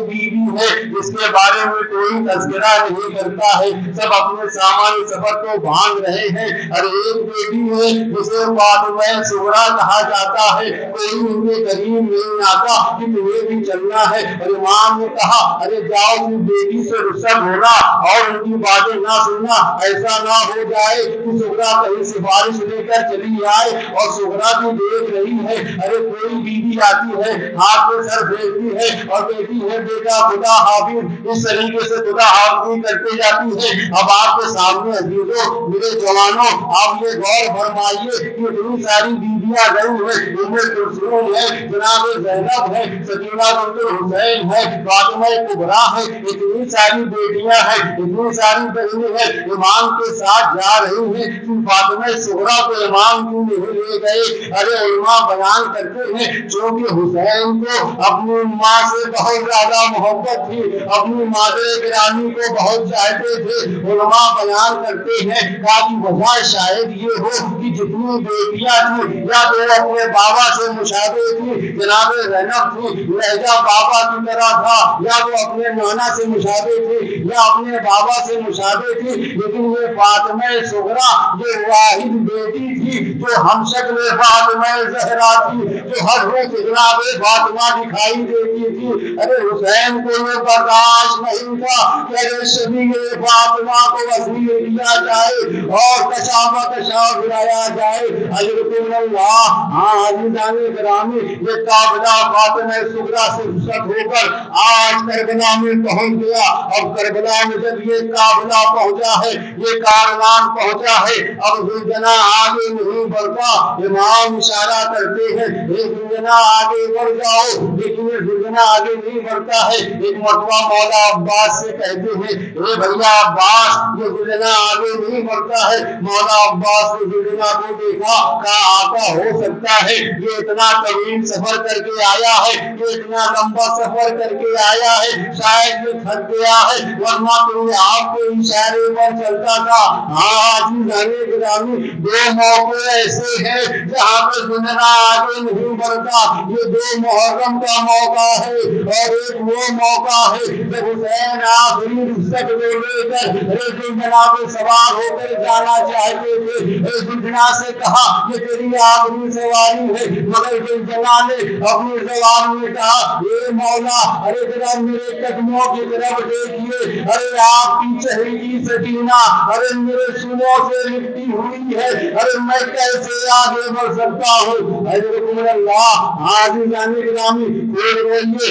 بیوی ہے جس کے بارے میں کوئی تذکرہ نہیں کرتا ہے، سب اپنے سامان سفر کو باندھ رہے ہیں۔ اور ایک بیٹی ہے جسے فاطمہ صغریٰ کہا جاتا ہے، کوئی ان کے قریب نہیں آتا کہ تمہیں بھی چلنا ہے۔ اور امام نے کہا ارے جاؤ تم بیٹی سے رخصت ہونا اور ان کی باتیں نہ سننا، ایسا نہ ہو جائے کہ صغریٰ کہیں سفارش لے کر چلی آئے اور صغریٰ بھی دیکھ رہی ہے۔ ارے کوئی بیوی آتی ہے ہاتھ پہ سر پھیرتی ہے اور کہتی ہے بیٹا خدا حافظ، اس طریقے سے خدا حافظی کرتے جاتی ہے۔ اب آپ کے سامنے عزیزوں میرے جوانوں آپ یہ غور فرمائیے کہ اتنی ساری بیویاں گئی ہیں، ان میں کلثوم ہے، جناب زینب ہے، سکینہ بنت الحسین ہے، فاطمہ کبریٰ ہے، اتنی ساری بیٹیاں ہیں، اتنی ساری بہنیں ہیں، امام کے ساتھ جا رہی ہیں، فاطمہ صغریٰ کو امام کیوں نہیں لے گئے؟ ارے علماء بیان کرتے ہیں چونکہ حسین کو اپنی ماں سے بہت زیادہ محبت تھی، اپنی مادر گرامی کو بہت چاہتے تھے۔ علماء بیان کرتے ہیں کہ وجہ شاید یہ ہو کہ جتنی بیٹیاں تھیں یا تو اپنے بابا سے مشابہ تھی، جناب زینب تھی لہجہ بابا کی طرح تھا، یا وہ اپنے نانا سے مشابہ تھی یا اپنے بابا سے مشابہ تھی، لیکن یہ فاطمہ صغریٰ یہ واحد بیٹی تھی جو ہم شکل فاطمہ زہرا تھی، جو ہر روز جناب فاطمہ دکھائی دیتی تھی۔ ارے حسین کو یہ برداشت نہیں تھا کہ ارے شبیہ فاطمہ کو وزیر دیا جائے اور کشا بکشا گرایا جائے۔ حضرت اللہ عزیزان گرامی یہ قافلہ فاطمہ صغریٰ سے رخصت ہو کر آج کربلا میں پہنچ گیا، اور کربلا میں جب یہ قافلہ پہنچا ہے، یہ کاروان پہنچا ہے، اب زلجنا آگے نہیں بڑھتا۔ امام اشارہ کرتے ہیں زلجنا آگے بڑھ جاؤ، لیکن یہ زلجنا آگے نہیں بڑھتا ہے۔ ایک مرتبہ مولا عباس سے کہتے ہیں اے بھیا عباس یہ زلجنا آگے نہیں بڑھتا ہے۔ مولا عباس نے زلجنا کو دیکھا، کہا آقا ہو سکتا ہے یہ اتنا طویل سفر کر کے آیا ہے، یہ اتنا لمبا سفر کر کے آیا ہے، شاید یہ تھک گیا ہے، ورنہ تو آپ کے اشارے پر چلتا تھا۔ عزیزان گرامی دو موقع ایسے ہیں جہاں پر زلجنا آگے نہیں بڑھتا، یہ دو محرم کا موقع ہے اور ایک وہ موقع ہے جب حسین آخری رخصت لے کر زلجنا پہ سوار ہو کر جانا چاہتے تھے۔ زلجنا سے کہا یہ تیری آخری سواری ہے، مگر زلجنا نے اپنی زبان میں کہا اے مولا ارے ذرا میرے قدموں کی طرف دیکھیے، ارے آپ کی چہرے کی سکینہ ارے میرے سنوں سے لپٹی ہوئی ہے، ارے میں کیسے آگے بڑھ سکتا ہوں؟ حضرت اللہ عزیزان گرامی پھر روئیے،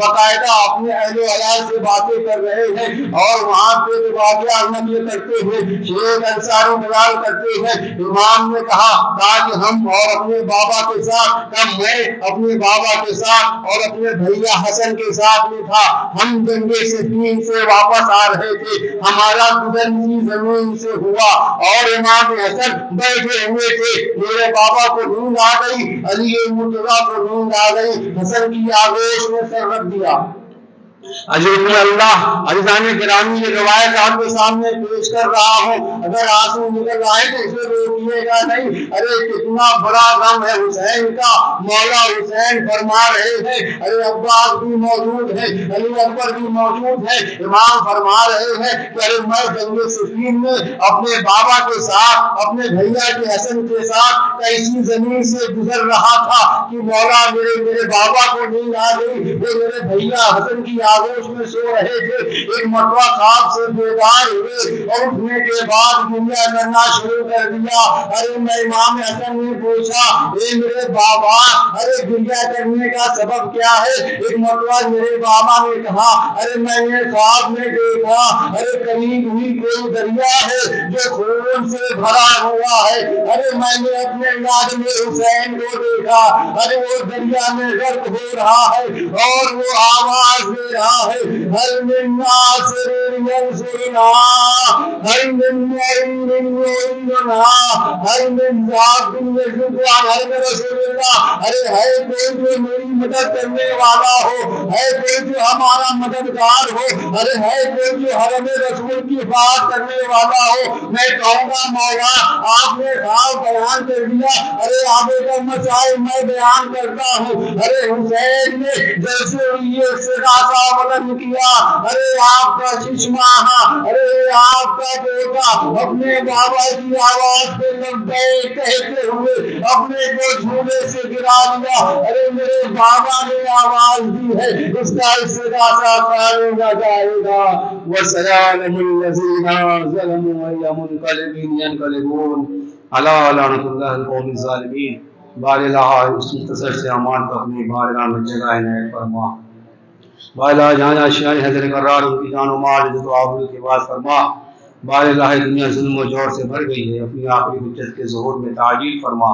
باقاعدہ اپنے اہل و عیال سے باتیں کر رہے ہیں اور وہاں پہ واقعہ نقل کرتے ہوئے شیخ انصاری بیان کرتے ہیں امام نے کہا کہ ہم اور اپنے بابا کے ساتھ میں اپنے بابا کے ساتھ اور اپنے بھیا حسن کے ساتھ میں تھا، ہم جنگ صفین سے واپس آ رہے تھے، ہمارا گزر اسی زمین سے ہوا اور امام حسن بیٹھے ہوئے تھے، میرے بابا کو نیند آ گئی، علی مرتضیٰ کو نیند آ گئی، حسن کی آغوش میں سر رکھ دیا۔ عزیز اللہ عزیزان گرامی یہ روایت آپ کے سامنے پیش کر رہا ہوں، اگر آنسو نکل رہا ہے تو اسے روکیے گا نہیں، ارے کتنا بڑا غم ہے حسین کا، مولا حسین فرما رہے ہیں، ارے عباس بھی موجود ہے، علی اکبر بھی موجود ہے، امام فرما رہے ہیں کہ ارے میں جنگ صفین میں اپنے بابا کے ساتھ اپنے بھیا کے حسن کے ساتھ ایسی زمین سے گزر رہا تھا کہ مولا میرے بابا کو نیند آ گئی، وہ میرے بھیا حسن کی آغوش میں سو رہے تھے، ایک مرتبہ خواب سے بیدار ہوئے اور اٹھنے کے بعد گریہ کرنا شروع کر دیا۔ ارے میں امام حسن نے پوچھا اے میرے بابا ارے گریہ کرنے کا سبب کیا ہے؟ ایک مرتبہ میرے بابا نے کہا ارے میں نے خواب میں دیکھا ارے قریب ہی کوئی دریا ہے جو خون سے بھرا ہوا ہے، ارے میں نے اپنے نادم حسین کو دیکھا، ارے وہ دریا میں غرق ہو رہا ہے اور وہ آواز دے رہا ہے هل من ناصر ينصرنا هل من معين يعيننا هل من ذات يشد عن حرم رسول اللہ، ارے ہے کوئی جو میری مدد کرنے والا ہو، ہے کوئی جو ہمارا مددگار ہو، ارے ہے کوئی جو حرم رسول کی بات کرنے والا ہو۔ میں کہوں گا مولا آپ نے خواب بیان کر دیا، ارے آگے کا مسائل میں بیان کرتا ہوں۔ ارے حسین نے جیسے یہ استغاثہ بلند کیا، ارے آپ کا چشمہ، ارے آپ کا بیٹا اپنے بابا کی آواز پہ لبیک کہتے ہوئے اپنے کو جھولے سے گرا لیا، ارے میرے بابا نے آواز دی ہے اس کا استغاثہ کھانے نہ جائے گا۔ وَسَيَعْلَمُ الَّذِينَ ظَلَمُوا أَيَّ مُنقَلِبٍ يَنقَلِبُونَ عَلَىٰ لَعْنَةِ اللَّهِ الْقَوْمِ الظَّالِمِينَ۔ بار الہ اس مختصر سے امان کو اپنی بارگاہ میں جگہ عنایت فرما، باراللہ جہاں اشیاء حضر قرار ان کی جان و مال عزت و آبرو کے بعد فرما، باراللہ دنیا ظلم و جور سے بھر گئی ہے، اپنی آخری حجت کے ظہور میں تعجیل فرما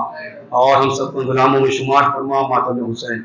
اور ہم سب کو غلاموں میں شمار فرما، ماتم حسین